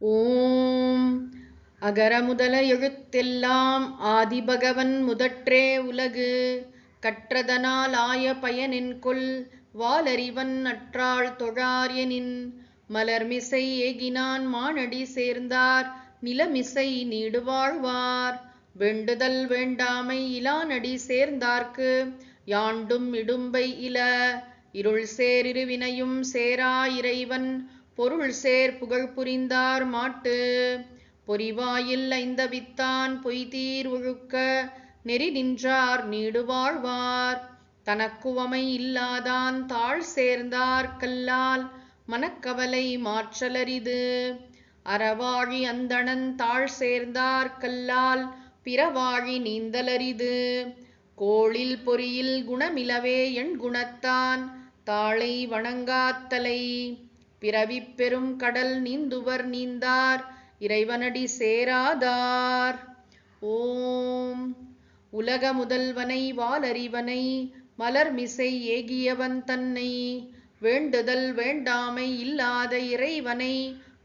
ஓம் அகர முதல எழுத்தெல்லாம் ஆதிபகவன் முதற்றே உலகு கற்றதனால் ஆய பயனென்கொல் வாலறிவன் அற்றாள் தொழார் எனின் மலர்மிசை ஏகினான் மானடி சேர்ந்தார் நிலமிசை நீடுவாழ்வார் வேண்டுதல் வேண்டாமை இலானடி சேர்ந்தார்க்கு யாண்டும் இடும்பை இல இருள் சேர் இருவினையும் சேரா இறைவன் பொருள் சேர் புகழ் புரிந்தார் மாட்டு பொறிவாயில் ஐந்தவித்தான் பொய்தீர் ஒழுக்க நெறி நின்றார் நீடு வாழ்வார் தனக்குவமை இல்லாதான் தாழ் சேர்ந்தார் கல்லால் மனக்கவலை மாற்றலரிது அறவாழி அந்தணன் தாழ் சேர்ந்தார் கல்லால் பிறவாழி நீந்தலரிது கோளில் பொறியில் குணமிலவே என் குணத்தான் தாளை வணங்காத்தலை பிறவி பெரும் கடல் நீந்துவர் நீந்தார் இறைவனடி சேராதார். ஓம் உலக முதல்வனை வாலறிவனை மலர்மிசை ஏகியவன் தன்னை வேண்டுதல் வேண்டாமை இல்லாத இறைவனை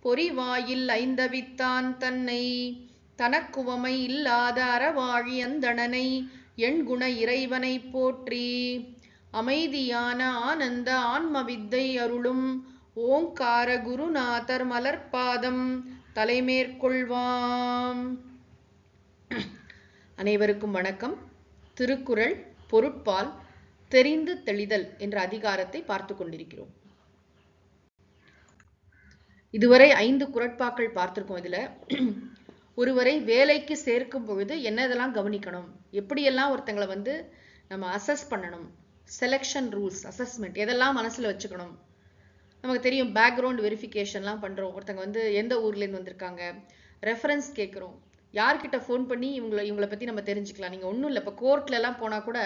பொறிவாயில் ஐந்தவித்தான் தன்னை தனக்குவமை இல்லாத அறவாழி அந்தணனை எண்குண இறைவனை போற்றி அமைதியான ஆனந்த ஆன்மவித்தை அருளும் ஓங்கார குருநாதர் மலர்பாதம் தலைமேற்கொள்வாம். அனைவருக்கும் வணக்கம். திருக்குறள் பொருட்பால் தெரிந்து தெளிதல் என்ற அதிகாரத்தை பார்த்து கொண்டிருக்கிறோம். இதுவரை 5 குறட்பாக்கள் பார்த்திருக்கோம். இதுல ஒருவரை வேலைக்கு சேர்க்கும் பொழுது என்னதெல்லாம் கவனிக்கணும், எப்படியெல்லாம் ஒருத்தங்களை நம்ம அசஸ் பண்ணணும், செலெக்ஷன் ரூல்ஸ், அசஸ்மெண்ட் எதெல்லாம் மனசுல வச்சுக்கணும். நமக்கு தெரியும், பேக்ரவுண்ட் வெரிஃபிகேஷன்லாம் பண்ணுறோம். ஒருத்தங்க எந்த ஊர்லேருந்து வந்திருக்காங்க, ரெஃபரன்ஸ் கேட்குறோம், யார்கிட்ட ஃபோன் பண்ணி இவங்களை பற்றி நம்ம தெரிஞ்சுக்கலாம். நீங்கள் ஒன்றும் இல்லை, இப்போ கோர்ட்லலாம் போனால் கூட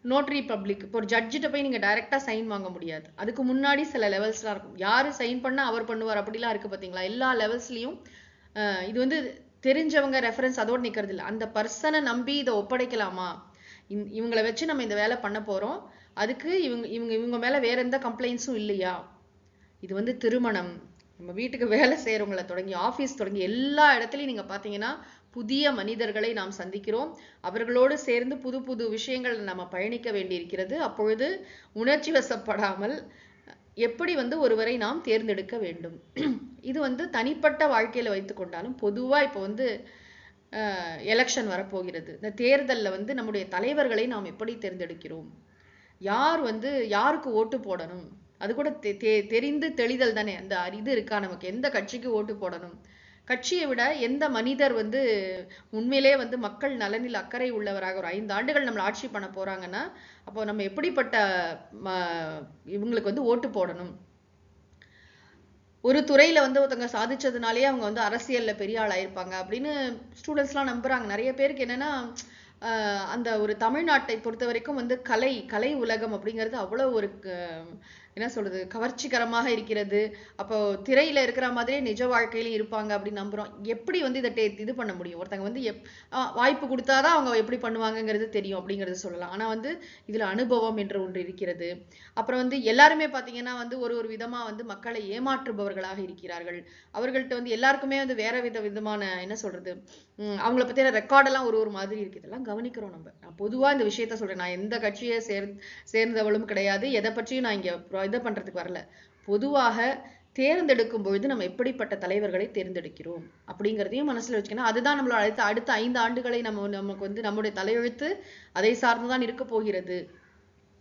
நோட்ரி பப்ளிக், இப்போ ஒரு ஜட்ஜிட்ட போய் நீங்கள் டைரெக்டாக சைன் வாங்க முடியாது. அதுக்கு முன்னாடி சில லெவல்ஸ்லாம் இருக்கும். யார் சைன் பண்ணால் அவர் பண்ணுவார், அப்படிலாம் இருக்குது பார்த்தீங்களா. எல்லா லெவல்ஸ்லையும் இது தெரிஞ்சவங்க ரெஃபரன்ஸ் அதோடு நிற்கிறது இல்லை. அந்த பர்சனை நம்பி இதை ஒப்படைக்கலாமா, இவங்களை வச்சு நம்ம இந்த வேலை பண்ண போகிறோம், அதுக்கு இவங்க மேலே வேற எந்த கம்ப்ளைண்ட்ஸும் இல்லையா. இது திருமணம், நம்ம வீட்டுக்கு வேலை செய்கிறவங்களை தொடங்கி ஆஃபீஸ் தொடங்கி எல்லா இடத்துலையும் நீங்கள் பார்த்தீங்கன்னா புதிய மனிதர்களை நாம் சந்திக்கிறோம். அவர்களோடு சேர்ந்து புது புது விஷயங்கள் நம்ம பயணிக்க வேண்டியிருக்கிறது. அப்பொழுது உணர்ச்சி வசப்படாமல் எப்படி ஒருவரை நாம் தேர்ந்தெடுக்க வேண்டும். இது தனிப்பட்ட வாழ்க்கையில் வைத்து கொண்டாலும் பொதுவாக இப்போ எலெக்ஷன் வரப்போகிறது. இந்த தேர்தலில் நம்முடைய தலைவர்களை நாம் எப்படி தேர்ந்தெடுக்கிறோம், யார் யாருக்கு ஓட்டு போடணும், அது கூட தெரிந்து தெளிதல் தானே. அந்த இது இருக்கா நமக்கு, எந்த கட்சிக்கு ஓட்டு போடணும், கட்சியை விட எந்த மனிதர் உண்மையிலே மக்கள் நலனில் அக்கறை உள்ளவராக ஒரு 5 ஆண்டுகள் நம்மளை ஆட்சி பண்ண போறாங்கன்னா அப்போ நம்ம எப்படிப்பட்ட இவங்களுக்கு ஓட்டு போடணும். ஒரு துறையில ஒருத்தவங்க சாதிச்சதுனாலே அவங்க அரசியல்ல பெரிய ஆள் ஆயிருப்பாங்க அப்படின்னு ஸ்டூடெண்ட்ஸ்லாம் நம்புறாங்க. நிறைய பேருக்கு என்னன்னா அந்த ஒரு தமிழ்நாட்டை பொறுத்த வரைக்கும் கலை உலகம் அப்படிங்கிறது அவ்வளவு ஒரு என்ன சொல்றது, கவர்ச்சிகரமாக இருக்கிறது. அப்போ திரையில இருக்கிற மாதிரியே நிஜ வாழ்க்கையிலும் இருப்பாங்க அப்படின்னு நம்புறோம். எப்படி இதை இது பண்ண முடியும், ஒருத்தங்க வாய்ப்பு கொடுத்தாதான் அவங்க எப்படி பண்ணுவாங்கங்கிறது தெரியும் அப்படிங்கிறது சொல்லலாம். ஆனா இதுல அனுபவம் என்று ஒன்று இருக்கிறது. அப்புறம் எல்லாருமே பாத்தீங்கன்னா ஒரு விதமா மக்களை ஏமாற்றுபவர்களாக இருக்கிறார்கள். அவர்கள்ட்ட எல்லாருக்குமே வேற விதமான என்ன சொல்றது, அவங்கள பத்தின ரெக்கார்டெல்லாம் ஒரு மாதிரி இருக்கு. இதெல்லாம் கவனிக்கிறோம் நம்ம. நான் பொதுவா இந்த விஷயத்த சொல்றேன். நான் எந்த கட்சியை சேர்ந்தவளும் கிடையாது, எதை பற்றியும் நான் இங்க இதை பண்றதுக்கு வரல. பொதுவாக தேர்ந்தெடுக்கும் பொழுது நம்ம எப்படிப்பட்ட தலைவர்களை தேர்ந்தெடுக்கிறோம் அப்படிங்கிறதையும் மனசுல வச்சுக்கணும். அதுதான் நம்மளோட அடுத்த 5 ஆண்டுகளை நமக்கு நம்முடைய தலையெழுத்து அதை சார்ந்துதான் இருக்க போகிறது.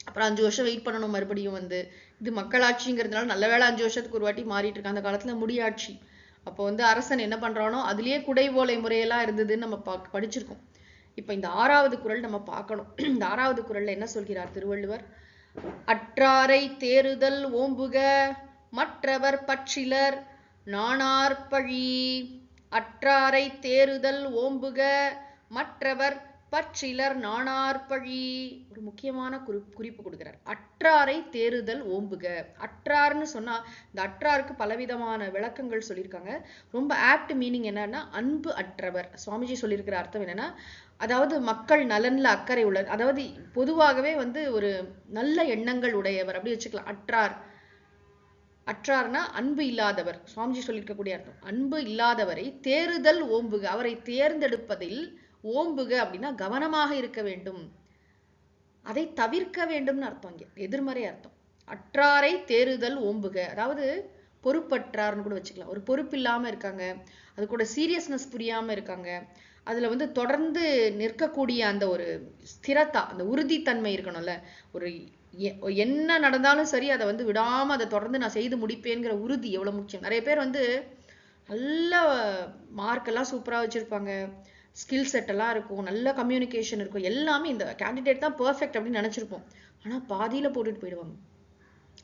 அப்புறம் 5 வருஷம் வெயிட் பண்ணணும். மறுபடியும் இது மக்களாட்சிங்கிறதுனால நல்ல வேளை 5 வருஷத்துக்கு ஒரு வாட்டி மாறிட்டு இருக்கு. அந்த காலத்துல முடியாட்சி. அப்போ அரசன் என்ன பண்றானோ அதுலயே குடைவோலை முறையெல்லாம் இருந்ததுன்னு நம்ம படிச்சிருக்கோம். இப்ப இந்த 6வது குறள் நம்ம பார்க்கணும். இந்த 6வது குறள்ல என்ன சொல்கிறார் திருவள்ளுவர்? அற்றாரை தேறுதல் ஓம்புக மற்றவர் பற்றிலர் நாணார்பழி. அற்றாரை தேறுதல் ஓம்புக மற்றவர் பற்றிலர் நாணார்பழி. ஒரு முக்கியமான குறிப்பு கொடுக்கிறார். அற்றாரை தேறுதல் ஓம்புக. அற்றார்னு சொன்னா இந்த அற்றாருக்கு பலவிதமான விளக்கங்கள் சொல்லியிருக்காங்க. ரொம்ப ஆப்ட் மீனிங் என்னன்னா அன்பு அற்றவர். சுவாமிஜி சொல்லியிருக்கிற அர்த்தம் என்னன்னா, அதாவது மக்கள் நலன்ல அக்கறை உள்ளவர், அதாவது பொதுவாகவே ஒரு நல்ல எண்ணங்கள் உடையவர் அப்படி வச்சுக்கலாம். அற்றார் அற்றார்னா அன்பு இல்லாதவர், சுவாமிஜி சொல்லியிருக்கக்கூடிய அர்த்தம். அன்பு இல்லாதவரை தேறுதல் ஓம்புக, அவரை தேர்ந்தெடுப்பதில் ஓம்புக அப்படின்னா கவனமாக இருக்க வேண்டும், அதை தவிர்க்க வேண்டும்னு அர்த்தம். இங்க எதிர்மறை அர்த்தம். அற்றாரை தேறுதல் ஓம்புக, அதாவது பொறுப்பற்றார்னு கூட வச்சுக்கலாம். ஒரு பொறுப்பு இல்லாம இருக்காங்க, அது கூட சீரியஸ்னஸ் புரியாம இருக்காங்க, அதுல வந்து தொடர்ந்து நிற்கக்கூடிய அந்த ஒரு ஸ்திரத்தா, அந்த உறுதித்தன்மை இருக்கணும்ல. ஒரு என்ன நடந்தாலும் சரி அதை வந்து விடாம அதை தொடர்ந்து நான் செய்து முடிப்பேங்கிற உறுதி எவ்வளவு முக்கியம். நிறைய பேர் வந்து நல்ல மார்க் எல்லாம் சூப்பரா வச்சிருப்பாங்க, ஸ்கில் செட் எல்லாம் இருக்கும், நல்ல கம்யூனிகேஷன் இருக்கும், எல்லாமே இந்த கேண்டிடேட் தான் பெர்ஃபெக்ட் அப்படின்னு நினைச்சிருப்போம். ஆனா பாதியில போட்டுட்டு போயிடுவாங்க.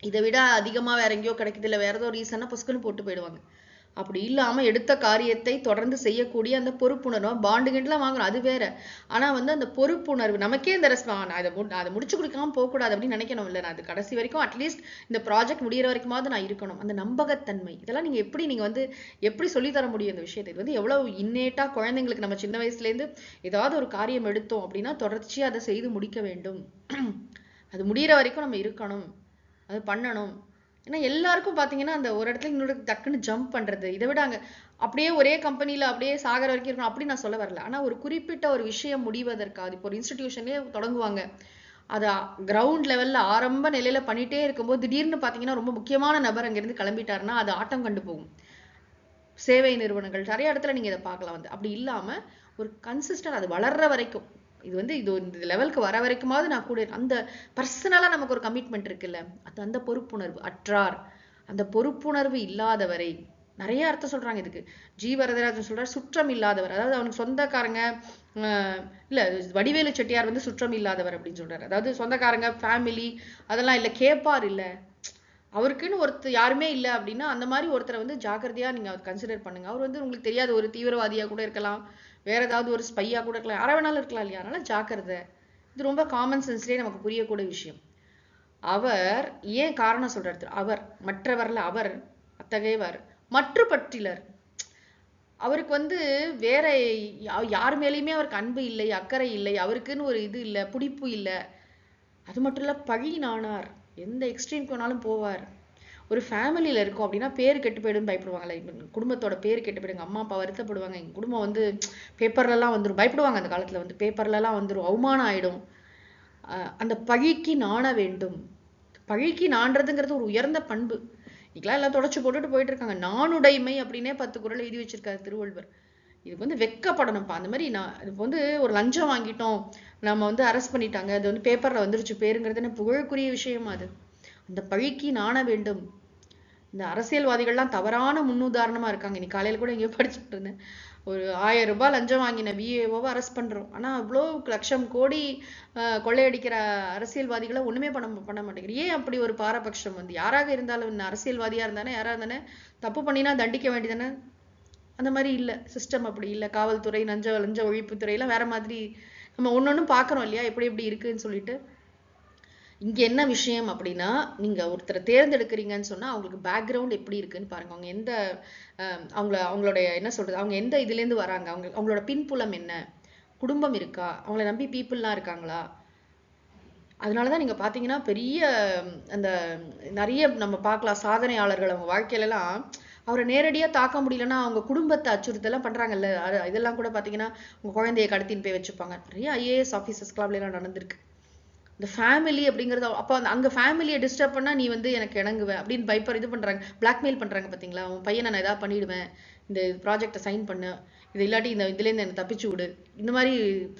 இதை விட அதிகமா வேற எங்கேயோ கிடைக்குது, இல்லை வேற ஏதோ ரீசன்னா புஸ்குன்னு போட்டு போயிடுவாங்க. அப்படி இல்லாம எடுத்த காரியத்தை தொடர்ந்து செய்யக்கூடிய அந்த பொறுப்புணர்வு, பாண்டுகிட்டலாம் வாங்கணும் அது வேற. ஆனா வந்து அந்த பொறுப்புணர்வு நமக்கே இந்த அதை முடிச்சு கொடுக்காம போகக்கூடாது அப்படின்னு நினைக்கணும். இல்லை நான் அது கடைசி வரைக்கும் அட்லீஸ்ட் இந்த ப்ராஜெக்ட் முடிகிற வரைக்குமாவது நான் இருக்கணும். அந்த நம்பகத்தன்மை இதெல்லாம் நீங்க எப்படி நீங்க வந்து எப்படி சொல்லித்தர முடியும் இந்த விஷயத்தை? இது வந்து எவ்வளவு இன்னேட்டா குழந்தைங்களுக்கு நம்ம சின்ன வயசுல இருந்து ஏதாவது ஒரு காரியம் எடுத்தோம் அப்படின்னா தொடர்ச்சியா அதை செய்து முடிக்க வேண்டும். அது முடிகிற வரைக்கும் நம்ம இருக்கணும், அது பண்ணணும். ஏன்னா எல்லாருக்கும் பாத்தீங்கன்னா அந்த ஒரு இடத்துல இன்னொரு டக்குன்னு ஜம்ப் பண்றது, இதை விட அங்க அப்படியே ஒரே கம்பெனில அப்படியே சாகர வரைக்கும் இருக்கணும் அப்படி நான் சொல்ல வரல. ஆனா ஒரு குறிப்பிட்ட ஒரு விஷயம் முடிவதற்காக இப்போ ஒரு இன்ஸ்டிடியூஷனே தொடங்குவாங்க, அது கிரவுண்ட் லெவல்ல ஆரம்ப நிலையில பண்ணிட்டே இருக்கும்போது திடீர்னு பாத்தீங்கன்னா ரொம்ப முக்கியமான நபர் அங்கிருந்து கிளம்பிட்டாருன்னா அது ஆட்டம் கண்டு போகும். சேவை நிறுவனங்கள் நிறைய இடத்துல நீங்க இதை பார்க்கலாம். வந்து அப்படி இல்லாம ஒரு கன்சிஸ்டன்ட் அது வளர்ற வரைக்கும், இது வந்து இது இந்த லெவலுக்கு வர வரைக்குமாவது நான் கூட அந்த பர்சனலா நமக்கு ஒரு கமிட்மெண்ட் இருக்குல்ல, அது அந்த பொறுப்புணர்வு. அற்றார், அந்த பொறுப்புணர்வு இல்லாதவரை நிறைய அர்த்தம் சொல்றாங்க இதுக்கு. வரதராஜன் சொல்றார் சுற்றம் இல்லாதவர், அதாவது அவனுக்கு சொந்தக்காரங்க இல்ல, வடிவேலு செட்டியார் வந்து சுற்றம் இல்லாதவர் அப்படின்னு சொல்றாரு. அதாவது சொந்தக்காரங்க ஃபேமிலி அதெல்லாம் இல்ல, கேட்பார் இல்ல, அவருக்குன்னு ஒருத்தர் யாருமே இல்லை அப்படின்னா அந்த மாதிரி ஒருத்தரை வந்து ஜாக்கிரதையா நீங்க கன்சிடர் பண்ணுங்க. அவர் வந்து உங்களுக்கு தெரியாத ஒரு தீவிரவாதியா கூட இருக்கலாம், வேற ஏதாவது ஒரு ஸ்பையா கூட இருக்கலாம், யாரை வேணாலும் இருக்கலாம் இல்லையா? அதனால ஜாக்கிரதை. இது ரொம்ப காமன் சென்ஸ்லயே நமக்கு புரியக்கூடிய விஷயம். அவர் ஏன் காரணம் சொல்றாரு? அவர் மற்றவர்ல அவர் அத்தகையவர் மற்ற பற்றிலர், அவருக்கு வந்து வேற யார் மேலேயுமே அவருக்கு அன்பு இல்லை, அக்கறை இல்லை, அவருக்குன்னு ஒரு இது இல்லை, பிடிப்பு இல்லை. அது மட்டும் இல்ல பழி நாணார், எந்த எக்ஸ்ட்ரீம்க்கு வேணாலும் போவார். ஒரு ஃபேமிலியில இருக்கும் அப்படின்னா பேர் கெட்டு போயிடும் பயப்படுவாங்கல்ல, குடும்பத்தோட பேர் கெட்டு போயிடுங்க, அம்மா அப்பா வருத்தப்படுவாங்க, எங்க குடும்பம் வந்து பேப்பர்ல எல்லாம் வந்துடும் பயப்படுவாங்க. அந்த காலத்துல வந்து பேப்பர்ல எல்லாம் வந்துடும், அவமானம் ஆயிடும். அந்த பழிக்கு நாண வேண்டும். பழிக்கு நான்றதுங்கிறது ஒரு உயர்ந்த பண்பு. இன்னைக்கெல்லாம் எல்லாம் தொடச்சு போட்டுட்டு போயிட்டு இருக்காங்க. நாணுடைமை அப்படின்னே 10 குறள் எழுதி வச்சிருக்காரு திருவள்ளுவர். இதுக்கு வந்து வெட்கப்படணும்ப்பா. அந்த மாதிரி நான் இப்போ வந்து ஒரு லஞ்சம் வாங்கிட்டோம், நம்ம வந்து அரெஸ்ட் பண்ணிட்டாங்க, அது வந்து பேப்பர்ல வந்துருச்சு பேருங்கிறது என்ன புகழுக்குரிய விஷயம் அது. அந்த பழிக்கு நாண வேண்டும். இந்த அரசியல்வாதிகள்லாம் தவறான முன்னுதாரணமா இருக்காங்க. இன்னைக்கு காலையில கூட எங்கேயோ படிச்சுட்டு இருந்தேன், ஒரு 1000 ரூபாய் லஞ்சம் வாங்கின விஏஓவை அரெஸ்ட் பண்றோம். ஆனா அவ்வளோ லட்சம் கோடி கொள்ளையடிக்கிற அரசியல்வாதிகளை ஒண்ணுமே பண்ண மாட்டேங்குது. ஏன் அப்படி ஒரு பாரபட்சம்? வந்து யாராக இருந்தாலும் அரசியல்வாதியா இருந்தானே யாரா இருந்தானே தப்பு பண்ணினா தண்டிக்க வேண்டியதானே? அந்த மாதிரி இல்ல, சிஸ்டம் அப்படி இல்ல. காவல்துறை, லஞ்ச ஒழிப்புத்துறை எல்லாம் வேற மாதிரி. நம்ம ஒன்னொன்னும் பாக்குறோம் இல்லையா எப்படி எப்படி இருக்குன்னு சொல்லிட்டு. இங்க என்ன விஷயம் அப்படின்னா, நீங்க ஒருத்தரை தேர்ந்தெடுக்கிறீங்கன்னு சொன்னா அவங்களுக்கு பேக்ரவுண்ட் எப்படி இருக்குன்னு பாருங்க. அவங்க எந்த அவங்களுடைய என்ன சொல்றது, அவங்க எந்த இதுல இருந்து வராங்க, அவங்களோட பின்புலம் என்ன, குடும்பம் இருக்கா, அவங்கள நம்பி பீப்புள்லாம் இருக்காங்களா. அதனாலதான் நீங்க பாத்தீங்கன்னா பெரிய அந்த நிறைய நம்ம பார்க்கலாம் சாதனையாளர்கள் அவங்க வாழ்க்கையில எல்லாம் அவரை நேரடியா தாக்க முடியலன்னா அவங்க குடும்பத்தை அச்சுறுத்தலாம் பண்றாங்கல்ல. இதெல்லாம் கூட பாத்தீங்கன்னா உங்க குழந்தைய கடத்தின்னு போய் வச்சுப்பாங்க. நிறைய ஐஏஎஸ் ஆபீசர்ஸ் கிளப்ல எல்லாம் நடந்திருக்கு. இந்த ஃபேமிலி அப்படிங்கிறது அப்போ அங்க ஃபேமிலியை டிஸ்டர்ப் பண்ணா நீ வந்து எனக்கு இணங்குவேன் அப்படின்னு பயப்பட இது பண்றாங்க, பிளாக்மெயில் பண்றாங்க பாத்தீங்களா. உன் பையனை நான் ஏதாவது பண்ணிடுவேன், இந்த ப்ராஜெக்டை சைன் பண்ணு, இது இல்லாட்டி இதுல இருந்து என்னை தப்பிச்சு விடு. இந்த மாதிரி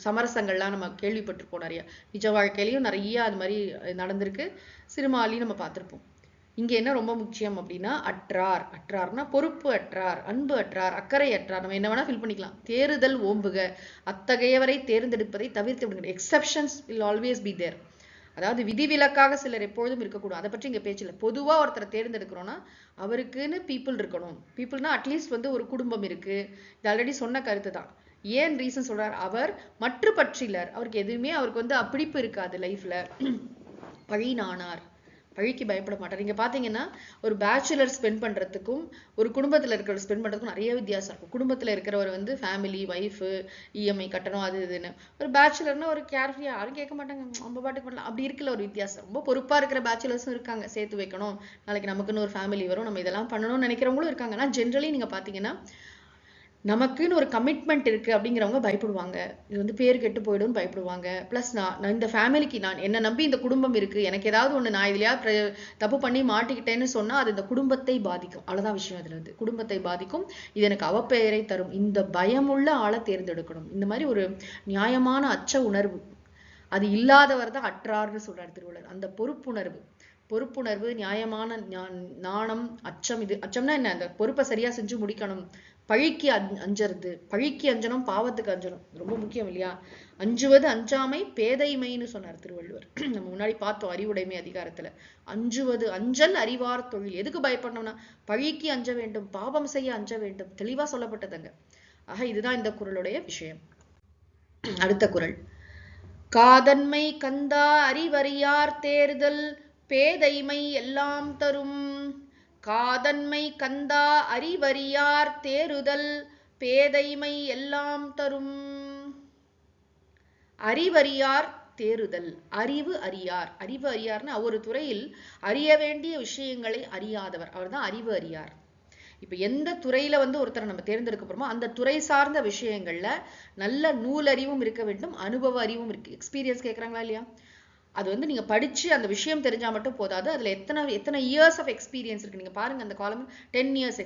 சமரசங்கள்லாம் நம்ம கேள்விப்பட்டிருப்போம் நிறைய. நிஜ வாழ்க்கையிலையும் நிறைய அது மாதிரி நடந்திருக்கு, சினிமாலையும் நம்ம பார்த்திருப்போம். இங்க என்ன ரொம்ப முக்கியம் அப்படின்னா அற்றார். அற்றார்னா பொறுப்பு அற்றார், அன்பு அற்றார், அக்கறை அற்றார், நம்ம என்ன வேணா ஃபில் பண்ணிக்கலாம். தேறுதல் ஓம்புக, அத்தகையவரை தேர்ந்தெடுப்பதை தவிர்த்து விடுங்க. Exceptions will always be there. அதாவது விதிவிலக்காக சிலர் எப்பொழுதும் இருக்கக்கூடும், அதை பற்றி இங்க பேச்சு இல்லை. பொதுவா ஒருத்தரை தேர்ந்தெடுக்கிறோம்னா அவருக்குன்னு பீப்புள் இருக்கணும். பீப்புள்னா அட்லீஸ்ட் வந்து ஒரு குடும்பம் இருக்கு. இது ஆல்ரெடி சொன்ன கருத்து தான். ஏன் ரீசன் சொல்றார்? அவர் மற்ற பற்றிலர், அவருக்கு எதுவுமே அவருக்கு வந்து பிடிப்பு இருக்காது லைஃப்ல. பழி நாணார், பழிக்கு பயப்பட மாட்டார். நீங்க பாத்தீங்கன்னா ஒரு பேச்சுலர் ஸ்பெண்ட் பண்றதுக்கும் ஒரு குடும்பத்துல இருக்கிறவர் ஸ்பெண்ட் பண்றதுக்கும் நிறைய வித்தியாசம் இருக்கும். குடும்பத்துல இருக்கிறவர் வந்து ஃபேமிலி, ஒய்ஃபு, இஎம்ஐ கட்டணும் அது இதுன்னு. ஒரு பேச்சுலர்னா ஒரு கேர்ஃப்ரீயா யாரும் கேட்க மாட்டாங்க, நம்ம பாட்டுக்கு பண்ணலாம். அப்படி இருக்குல்ல ஒரு வித்தியாசம். ரொம்ப பொறுப்பா இருக்கிற பேச்சுலர்ஸும் இருக்காங்க, சேர்த்து வைக்கணும், நாளைக்கு நமக்குன்னு ஒரு ஃபேமிலி வரும், நம்ம இதெல்லாம் பண்ணணும்னு நினைக்கிறவங்களும் இருக்காங்க. ஆனா ஜென்ரலி நீங்க பாத்தீங்கன்னா நமக்குன்னு ஒரு கமிட்மெண்ட் இருக்கு அப்படிங்கிறவங்க பயப்படுவாங்க. இது வந்து பேர் கெட்டு போயிடும்னு பயப்படுவாங்க. பிளஸ் நான் இந்த ஃபேமிலிக்கு நான் என்ன நம்பி இந்த குடும்பம் இருக்கு, எனக்கு ஏதாவது ஒண்ணு நான் இதுலயா தப்பு பண்ணி மாட்டிக்கிட்டேன்னு சொன்னா அது இந்த குடும்பத்தை பாதிக்கும். அவ்வளவுதான் விஷயம். இதுல இருந்து குடும்பத்தை பாதிக்கும், இது எனக்கு அவப்பெயரை தரும். இந்த பயமுள்ள ஆளை தேர்ந்தெடுக்கணும். இந்த மாதிரி ஒரு நியாயமான அச்ச உணர்வு அது இல்லாதவர் தான் அற்றார்னு சொல்றாரு திருவள்ளுவர். அந்த பொறுப்புணர்வு, நியாயமான நாணம், அச்சம். இது அச்சம்னா என்ன? அந்த பொறுப்பை சரியா செஞ்சு முடிக்கணும். பழிக்கு அஞ்சறது, பழிக்கு அஞ்சனம், பாவத்துக்கு அஞ்சனம், ரொம்ப முக்கியம் இல்லையா? அஞ்சுவது அஞ்சாமை பேதைமைன்னு சொன்னார் திருவள்ளுவர். நம்ம முன்னாடி பார்த்தோம் அறிவுடைமை அதிகாரத்துல. அஞ்சுவது அஞ்சல் அறிவார் தொழில். எதுக்கு பயப்படணும்னா பழிக்கு அஞ்ச வேண்டும், பாவம் செய்ய அஞ்ச வேண்டும், தெளிவா சொல்லப்பட்டதுங்க. ஆக இதுதான் இந்த குறளுடைய விஷயம். அடுத்த குறள். காதன்மை கந்தா அறிவறியார் தேர்தல் பேதைமை எல்லாம் தரும். காதன்மை கந்தா அறிவறியார் தேறுதல் பேதைமை எல்லாம் தரும். அறிவறியார் தேறுதல். அறிவு அறியார். அறிவு அறியார்னா ஒரு துறையில் அறிய வேண்டிய விஷயங்களை அறியாதவர், அவர் தான் அறிவு அறியார். இப்ப எந்த துறையில வந்து ஒருத்தரை நம்ம தேர்ந்தெடுக்க போறோமோ அந்த துறை சார்ந்த விஷயங்கள்ல நல்ல நூலறிவும் இருக்க வேண்டும், அனுபவ அறிவும் இருக்கு. எக்ஸ்பீரியன்ஸ் கேட்கறாங்களா இல்லையா? அது வந்து நீங்க படிச்சு அந்த விஷயம் தெரிஞ்சா மட்டும் போதாது, அதுல எத்தனை இயர்ஸ் ஆஃப் எக்ஸ்பீரியன்ஸ் இருக்கு. நீங்க பாருங்க அந்த காலம் 10 இயர்ஸ்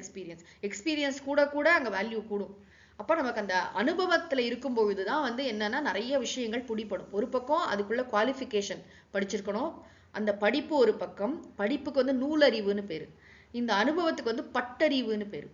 எக்ஸ்பீரியன்ஸ் கூட அங்க வேல்யூ கூடும். அப்ப நமக்கு அந்த அனுபவத்துல இருக்கும் பொழுதுதான் வந்து என்னன்னா நிறைய விஷயங்கள் பிடிபடும். ஒரு பக்கம் அதுக்குள்ள குவாலிஃபிகேஷன் படிச்சிருக்கணும், அந்த படிப்பு ஒரு பக்கம். படிப்புக்கு வந்து நூலறிவுன்னு பேரு, இந்த அனுபவத்துக்கு வந்து பட்டறிவுன்னு பேரு.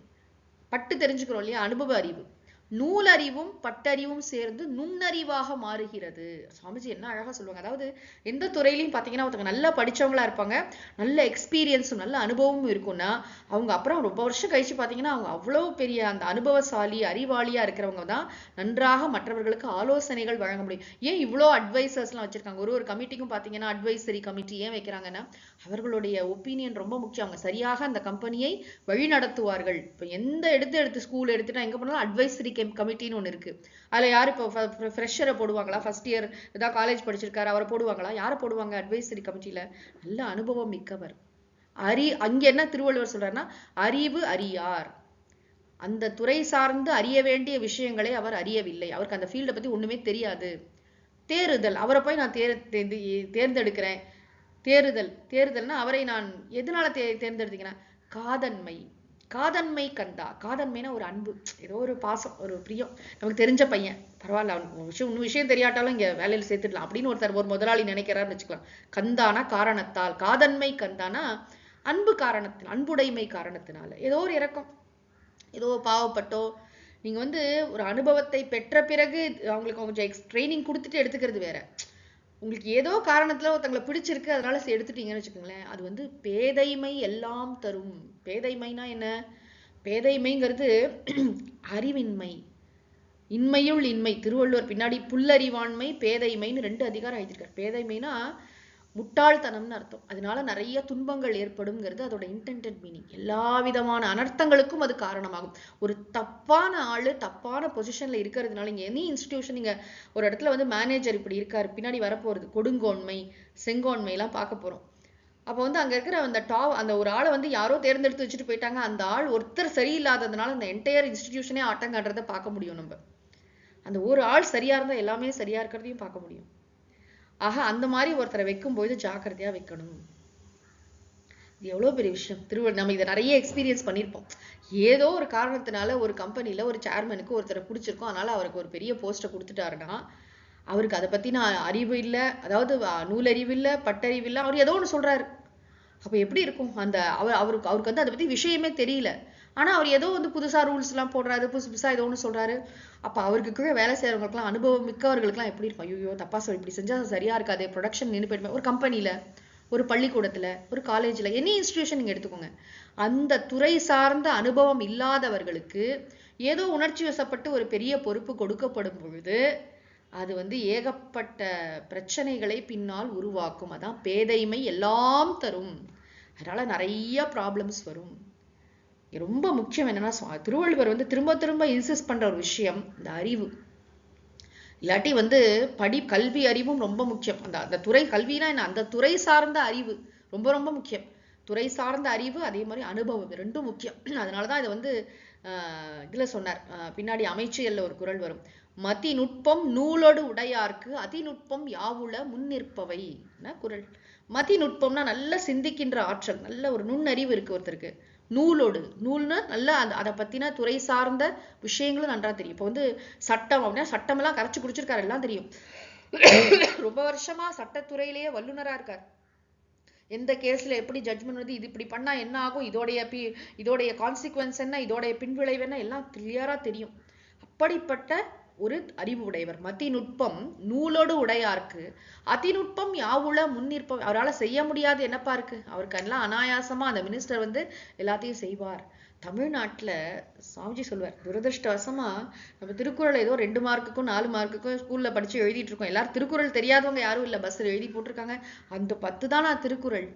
பட்டு தெரிஞ்சுக்கிறோம் இல்லையா, அனுபவ அறிவு. நூலறிவும் பட்டறிவும் சேர்ந்து நுண்ணறிவாக மாறுகிறது. சுவாமிஜி என்ன அழகா சொல்லுவாங்க. அதாவது எந்த துறையிலையும் பாத்தீங்கன்னா ஒருத்தவங்க நல்லா படிச்சவங்களா இருப்பாங்க, நல்ல எக்ஸ்பீரியன்ஸும் நல்ல அனுபவமும் இருக்கும்னா அவங்க அப்புறம் ரொம்ப வருஷம் கழிச்சு பாத்தீங்கன்னா அவங்க அவ்வளவு பெரிய அந்த அனுபவசாலி அறிவாளியா இருக்கிறவங்க தான் நன்றாக மற்றவர்களுக்கு ஆலோசனைகள் வழங்க முடியும். ஏன் இவ்வளோ அட்வைசர்ஸ் எல்லாம் வச்சிருக்காங்க? ஒரு கமிட்டிக்கும் பாத்தீங்கன்னா அட்வைசரி கமிட்டி ஏன் வைக்கிறாங்கன்னா அவர்களுடைய ஒப்பீனியன் ரொம்ப முக்கியம். அவங்க சரியாக அந்த கம்பெனியை வழி நடத்துவார்கள். இப்ப எந்த எடுத்து ஸ்கூல் எடுத்துட்டா எங்க போனாலும் அட்வைசரி கமிட்டின்னு ஒண்ணு இருக்கு. அதுல யாரு இப்போ ஃப்ரெஷரை போடுவாங்களா? ஃபர்ஸ்ட் இயர் ஏதாவது காலேஜ் படிச்சிருக்காரு அவரை போடுவாங்களா? யாரை போடுவாங்க அட்வைசரி கமிட்டியில? நல்ல அனுபவம் மிக்கவர். அங்க என்ன திருவள்ளுவர் சொல்றாருன்னா அறிவு அறியார். அந்த துறை சார்ந்து அறிய வேண்டிய விஷயங்களை அவர் அறியவில்லை, அவருக்கு அந்த ஃபீல்டை பத்தி ஒண்ணுமே தெரியாது. தேறுதல், அவரை போய் நான் தேர்ந்தெடுக்கிறேன். தேறுதல்னா அவரை நான் எதனால தேர்ந்தெடுத்தீங்கன்னா காதன்மை கந்தா. காதன்மைனா ஒரு அன்பு, ஏதோ ஒரு பாசம், ஒரு பிரியம். நமக்கு தெரிஞ்ச பையன் பரவாயில்ல, அவனுக்கு விஷயம் தெரியாட்டாலும் இங்க வேலையில சேர்த்துடலாம் அப்படின்னு ஒரு முதலாளி நினைக்கிறாருன்னு வச்சுக்கலாம். கந்தானா காரணத்தால், காதன்மை கந்தானா அன்பு காரணத்தினால், அன்புடைமை காரணத்தினால ஏதோ ஒரு இறக்கம், ஏதோ பாவப்பட்டோ. நீங்க வந்து ஒரு அனுபவத்தை பெற்ற பிறகு அவங்களுக்கு கொஞ்சம் ட்ரைனிங் கொடுத்துட்டு எடுத்துக்கிறது வேற. உங்களுக்கு ஏதோ காரணத்துல ஒருத்தங்களை பிடிச்சிருக்கு அதனால எடுத்துட்டீங்கன்னு வச்சுக்கோங்களேன், அது வந்து பேதைமை எல்லாம் தரும். பேதைமைனா என்ன? பேதைமைங்கிறது அறிவின்மை, இன்மையுள் இன்மை. திருவள்ளுவர் பின்னாடி புல்லறிவாண்மை பேதைமைன்னு 2 அதிகாரம் எழுதியிருக்காரு. பேதைமைனா முட்டாள்தனம்னு அர்த்தம். அதனால நிறைய துன்பங்கள் ஏற்படும்ங்கிறது அதோட இன்டென்டட் மீனிங். எல்லா விதமான அனர்த்தங்களுக்கும் அது காரணமாகும். ஒரு தப்பான ஆளு தப்பான பொசிஷன்ல இருக்கிறதுனால, இங்க எனி இன்ஸ்டிடியூஷன், நீங்க ஒரு இடத்துல வந்து மேனேஜர் இப்படி இருக்காரு, பின்னாடி வரப்போறது கொடுங்கோன்மை செங்கோன்மை எல்லாம் பார்க்க போறோம். அப்போ வந்து அங்க இருக்கிற அந்த ஒரு ஆளை வந்து யாரோ தேர்ந்தெடுத்து வச்சுட்டு போயிட்டாங்க. அந்த ஆள் ஒருத்தர் சரியில்லாததுனால அந்த என்டையர் இன்ஸ்டிடியூஷனே ஆட்டங்காட்டுறதை பார்க்க முடியும். நம்ம அந்த ஒரு ஆள் சரியா இருந்தா எல்லாமே சரியா இருக்கிறதையும் பார்க்க முடியும். ஆக அந்த மாதிரி ஒருத்தரை வைக்கும்போது ஜாக்கிரதையா வைக்கணும். இது எவ்வளவு பெரிய விஷயம். நம்ம இதை நிறைய எக்ஸ்பீரியன்ஸ் பண்ணியிருப்போம். ஏதோ ஒரு காரணத்தினால ஒரு கம்பெனில ஒரு சேர்மனுக்கு ஒருத்தரை பிடிச்சிருக்கோம், அதனால அவருக்கு ஒரு பெரிய போஸ்ட்டை கொடுத்துட்டாருன்னா அவருக்கு அதை பத்தின அறிவு இல்லை, அதாவது நூலறிவு இல்லை, பட்டறிவு இல்லை, அவர் ஏதோ ஒண்ணு சொல்றாரு. அப்ப எப்படி இருக்கும்? அவருக்கு வந்து அதை பத்தி விஷயமே தெரியல, ஆனா அவர் ஏதோ வந்து புதுசா ரூல்ஸ் எல்லாம் போடுறாரு, புதுசா ஏதோ ஒண்ணு சொல்றாரு. அப்ப அவருக்கு கீழே வேலை செய்யறவங்களுக்குலாம், அனுபவம் மிக்கவர்களுக்குலாம் எப்படி இருக்கும்? ஐயோ தப்பா இப்படி செஞ்சா சரியா இருக்காது, ப்ரொடக்ஷன் நின்று போயிடுமே. ஒரு கம்பெனில, ஒரு பள்ளிக்கூடத்துல, ஒரு காலேஜ்ல, எனி இன்ஸ்டிடியூஷன் நீங்க எடுத்துக்கோங்க, அந்த துறை சார்ந்த அனுபவம் இல்லாதவர்களுக்கு ஏதோ உணர்ச்சி வசப்பட்டு ஒரு பெரிய பொறுப்பு கொடுக்கப்படும் பொழுது அது வந்து ஏகப்பட்ட பிரச்சனைகளை பின்னால் உருவாக்கும். அதான் பேதைமை எல்லாம் தரும். அதனால நிறைய ப்ராப்ளம்ஸ் வரும். ரொம்ப முக்கியம் என்னன்னா, திருவள்ளுவர் வந்து திரும்ப திரும்ப இன்சிஸ்ட் பண்ற ஒரு விஷயம் இந்த அறிவு. இல்லாட்டி வந்து கல்வி அறிவும் ரொம்ப முக்கியம். அந்த துறை கல்வினா என்ன, அந்த துறை சார்ந்த அறிவு ரொம்ப ரொம்ப முக்கியம். துறை சார்ந்த அறிவு அதே மாதிரி அனுபவம் ரெண்டும் முக்கியம். அதனாலதான் இதை வந்து இதுல சொன்னார், பின்னாடி அமைச்சியல்ல ஒரு குறள் வரும், மதி நுட்பம் நூலோடு உடையார்க்கு அதிநுட்பம் யாவுல முன்னிற்பவை குறள். மதி நுட்பம்னா நல்ல சிந்திக்கின்ற ஆற்றல், நல்ல ஒரு நுண்ணறிவு இருக்கு ஒருத்தருக்கு. நூலோடு, நூல்னா நல்ல அதை பத்தின துறை சார்ந்த விஷயங்களும் நன்றா தெரியும். இப்போ வந்து சட்டம் அப்படின்னா சட்டமெல்லாம் கரைச்சு குடிச்சிருக்காரு, எல்லாம் தெரியும். ரொம்ப வருஷமா சட்டத்துறையிலேயே வல்லுநரா இருக்கார். எந்த கேஸ்ல எப்படி ஜட்ஜ்மெண்ட் வந்து இது இப்படி பண்ணா என்ன ஆகும், இதோடைய கான்சிக்வன்ஸ் என்ன, இதோடைய பின்விளைவு என்ன, எல்லாம் கிளியரா தெரியும். அப்படிப்பட்ட ஒரு அறிவு உடையவர். மதி நுட்பம் நூலோடு உடையார்க்கு அதிநுட்பம் யாவுல முன்னிற்ப. அவரால் செய்ய முடியாது என்னப்பா இருக்கு, அவருக்கு எல்லாம் அனாயாசமா அந்த மினிஸ்டர் வந்து எல்லாத்தையும் செய்வார். தமிழ்நாட்டுல சாமிஜி சொல்வார், துரதிருஷ்டவசமா நம்ம திருக்குறள் ஏதோ 2 மார்க்குக்கும் 4 மார்க்குக்கும் ஸ்கூல்ல படிச்சு எழுதிட்டு இருக்கோம். எல்லாரும் திருக்குறள் தெரியாதவங்க யாரும் இல்ல, பஸ்ல எழுதி போட்டிருக்காங்க. அந்த 10 தான் திருக்குறள்.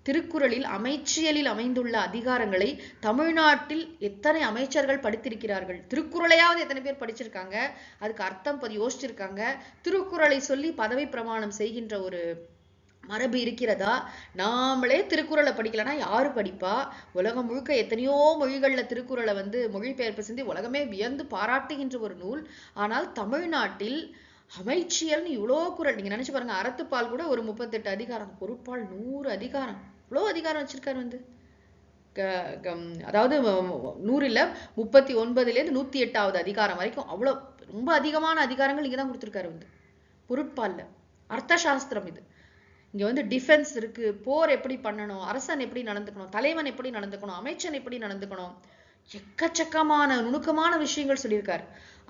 திருக்குறளில் அமைச்சியலில் அமைந்துள்ள அதிகாரங்களை தமிழ்நாட்டில் எத்தனை அமைச்சர்கள் படித்திருக்கிறார்கள்? திருக்குறளையாவது எத்தனை பேர் படிச்சிருக்காங்க? அதுக்கு அர்த்தம் யோசிச்சிருக்காங்க? திருக்குறளை சொல்லி பதவி பிரமாணம் செய்கின்ற ஒரு மரபு இருக்கிறதா? நாமளே திருக்குறளை படிக்கலன்னா யாரு படிப்பா? உலகம் முழுக்க எத்தனையோ மொழிகள்ல திருக்குறளை வந்து மொழிபெயர்ப்பு செஞ்சு உலகமே வியந்து பாராட்டுகின்ற ஒரு நூல். ஆனால் தமிழ்நாட்டில் அமைச்சியல்னு இவ்வளோ குறள், நீங்க நினைச்சு பாருங்க, அறத்துப்பால் கூட ஒரு 38 அதிகாரம், பொருட்பால் 100 அதிகாரம், இவ்வளோ அதிகாரம் வச்சிருக்காரு வந்து. அதாவது 100 இல்ல 39லேருந்து 108வது அதிகாரம் வரைக்கும் அவ்வளோ ரொம்ப அதிகமான அதிகாரங்கள் இங்கதான் கொடுத்துருக்காரு வந்து பொருட்பால்ல. அர்த்த சாஸ்திரம் இது. இங்க வந்து டிஃபென்ஸ் இருக்கு, போர் எப்படி பண்ணணும், அரசன் எப்படி நடந்துக்கணும், தலைவன் எப்படி நடந்துக்கணும், அமைச்சன் எப்படி நடந்துக்கணும், எக்கச்சக்கமான நுணுக்கமான விஷயங்கள் சொல்லியிருக்காரு.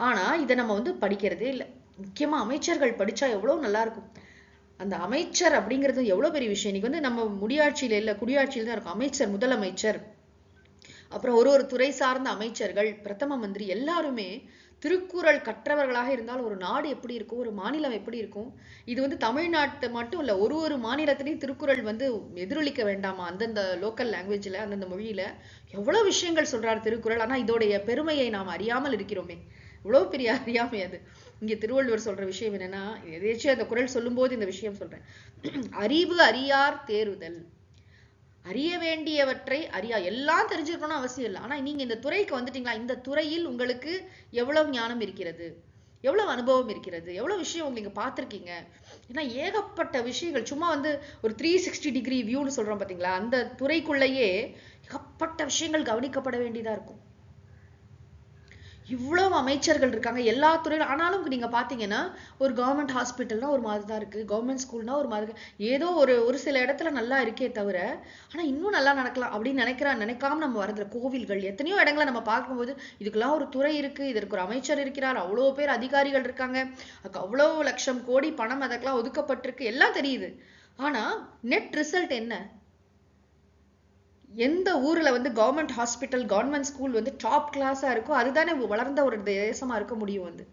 ஆனா இதை நம்ம வந்து படிக்கிறதே இல்லை. முக்கியமா அமைச்சர்கள் படிச்சா எவ்வளவு நல்லா இருக்கும். அந்த அமைச்சர் அப்படிங்கிறது எவ்வளவு பெரிய விஷயம். இன்னைக்கு வந்து நம்ம முடியாட்சியில இல்ல, குடியாட்சியில தான் இருக்கும். அமைச்சர், முதலமைச்சர், அப்புறம் ஒரு துறை சார்ந்த அமைச்சர்கள், பிரதம மந்திரி எல்லாருமே திருக்குறள் கற்றவர்களாக இருந்தால் ஒரு நாடு எப்படி இருக்கும், ஒரு மாநிலம் எப்படி இருக்கும். இது வந்து தமிழ்நாட்டு மட்டும் இல்ல, ஒரு மாநிலத்திலையும் திருக்குறள் வந்து எதிரொலிக்க வேண்டாமா? அந்தந்த லோக்கல் லாங்குவேஜ்ல, அந்தந்த மொழியில எவ்வளவு விஷயங்கள் சொல்றாரு திருக்குறள். ஆனா இதோடைய பெருமையை நாம் அறியாமல் இருக்கிறோமே. இவ்வளவு பெரிய அறியாமை அது. இங்க திருவள்ளுவர் சொல்ற விஷயம் என்னன்னா, எதேச்சும் அந்த குறள் சொல்லும் போது இந்த விஷயம் சொல்றேன். அறிவு அறியார் தேறுதல். அறிய வேண்டியவற்றை எல்லாம் தெரிஞ்சிருக்கணும்னு அவசியம் இல்லை. ஆனா நீங்க இந்த துறைக்கு வந்துட்டீங்களா, இந்த துறையில் உங்களுக்கு எவ்வளவு ஞானம் இருக்கிறது, எவ்வளவு அனுபவம் இருக்கிறது, எவ்வளவு விஷயம் நீங்க பார்த்திருக்கீங்க. ஏன்னா ஏகப்பட்ட விஷயங்கள் சும்மா வந்து ஒரு 360 டிகிரி வியூன்னு சொல்றோம் பாத்தீங்களா, அந்த துறைக்குள்ளேயே ஏகப்பட்ட விஷயங்கள் கவனிக்கப்பட வேண்டியதா இருக்கும். இவ்வளவு அமைச்சர்கள் இருக்காங்க எல்லா துறையிலும். ஆனாலும் நீங்க பாத்தீங்கன்னா ஒரு கவர்மெண்ட் ஹாஸ்பிட்டல்னா ஒரு மாதிரி தான் இருக்கு, கவர்மெண்ட் ஸ்கூல்னா ஒரு மாதிரி, ஏதோ ஒரு சில இடத்துல நல்லா இருக்கே தவிர ஆனா இன்னும் நல்லா நடக்கலாம் அப்படின்னு நினைக்காம நம்ம வரதுல. கோவில்கள் எத்தனையோ இடங்களை நம்ம பார்க்கும்போது இதுக்கெல்லாம் ஒரு துறை இருக்கு, இதற்கு ஒரு அமைச்சர் இருக்கிறார், அவ்வளவு பேர் அதிகாரிகள் இருக்காங்க, அதுக்கு அவ்வளவு லட்சம் கோடி பணம் அதுக்கெல்லாம் ஒதுக்கப்பட்டிருக்கு, எல்லாம் தெரியுது. ஆனா நெட் ரிசல்ட் என்ன? எந்த ஊர்ல வந்து கவர்மெண்ட் ஹாஸ்பிட்டல், கவர்மெண்ட் ஸ்கூல் வந்து டாப் கிளாஸா இருக்கோ அதுதானே வளர்ந்த ஒரு தேசமா இருக்க முடியும் வந்து.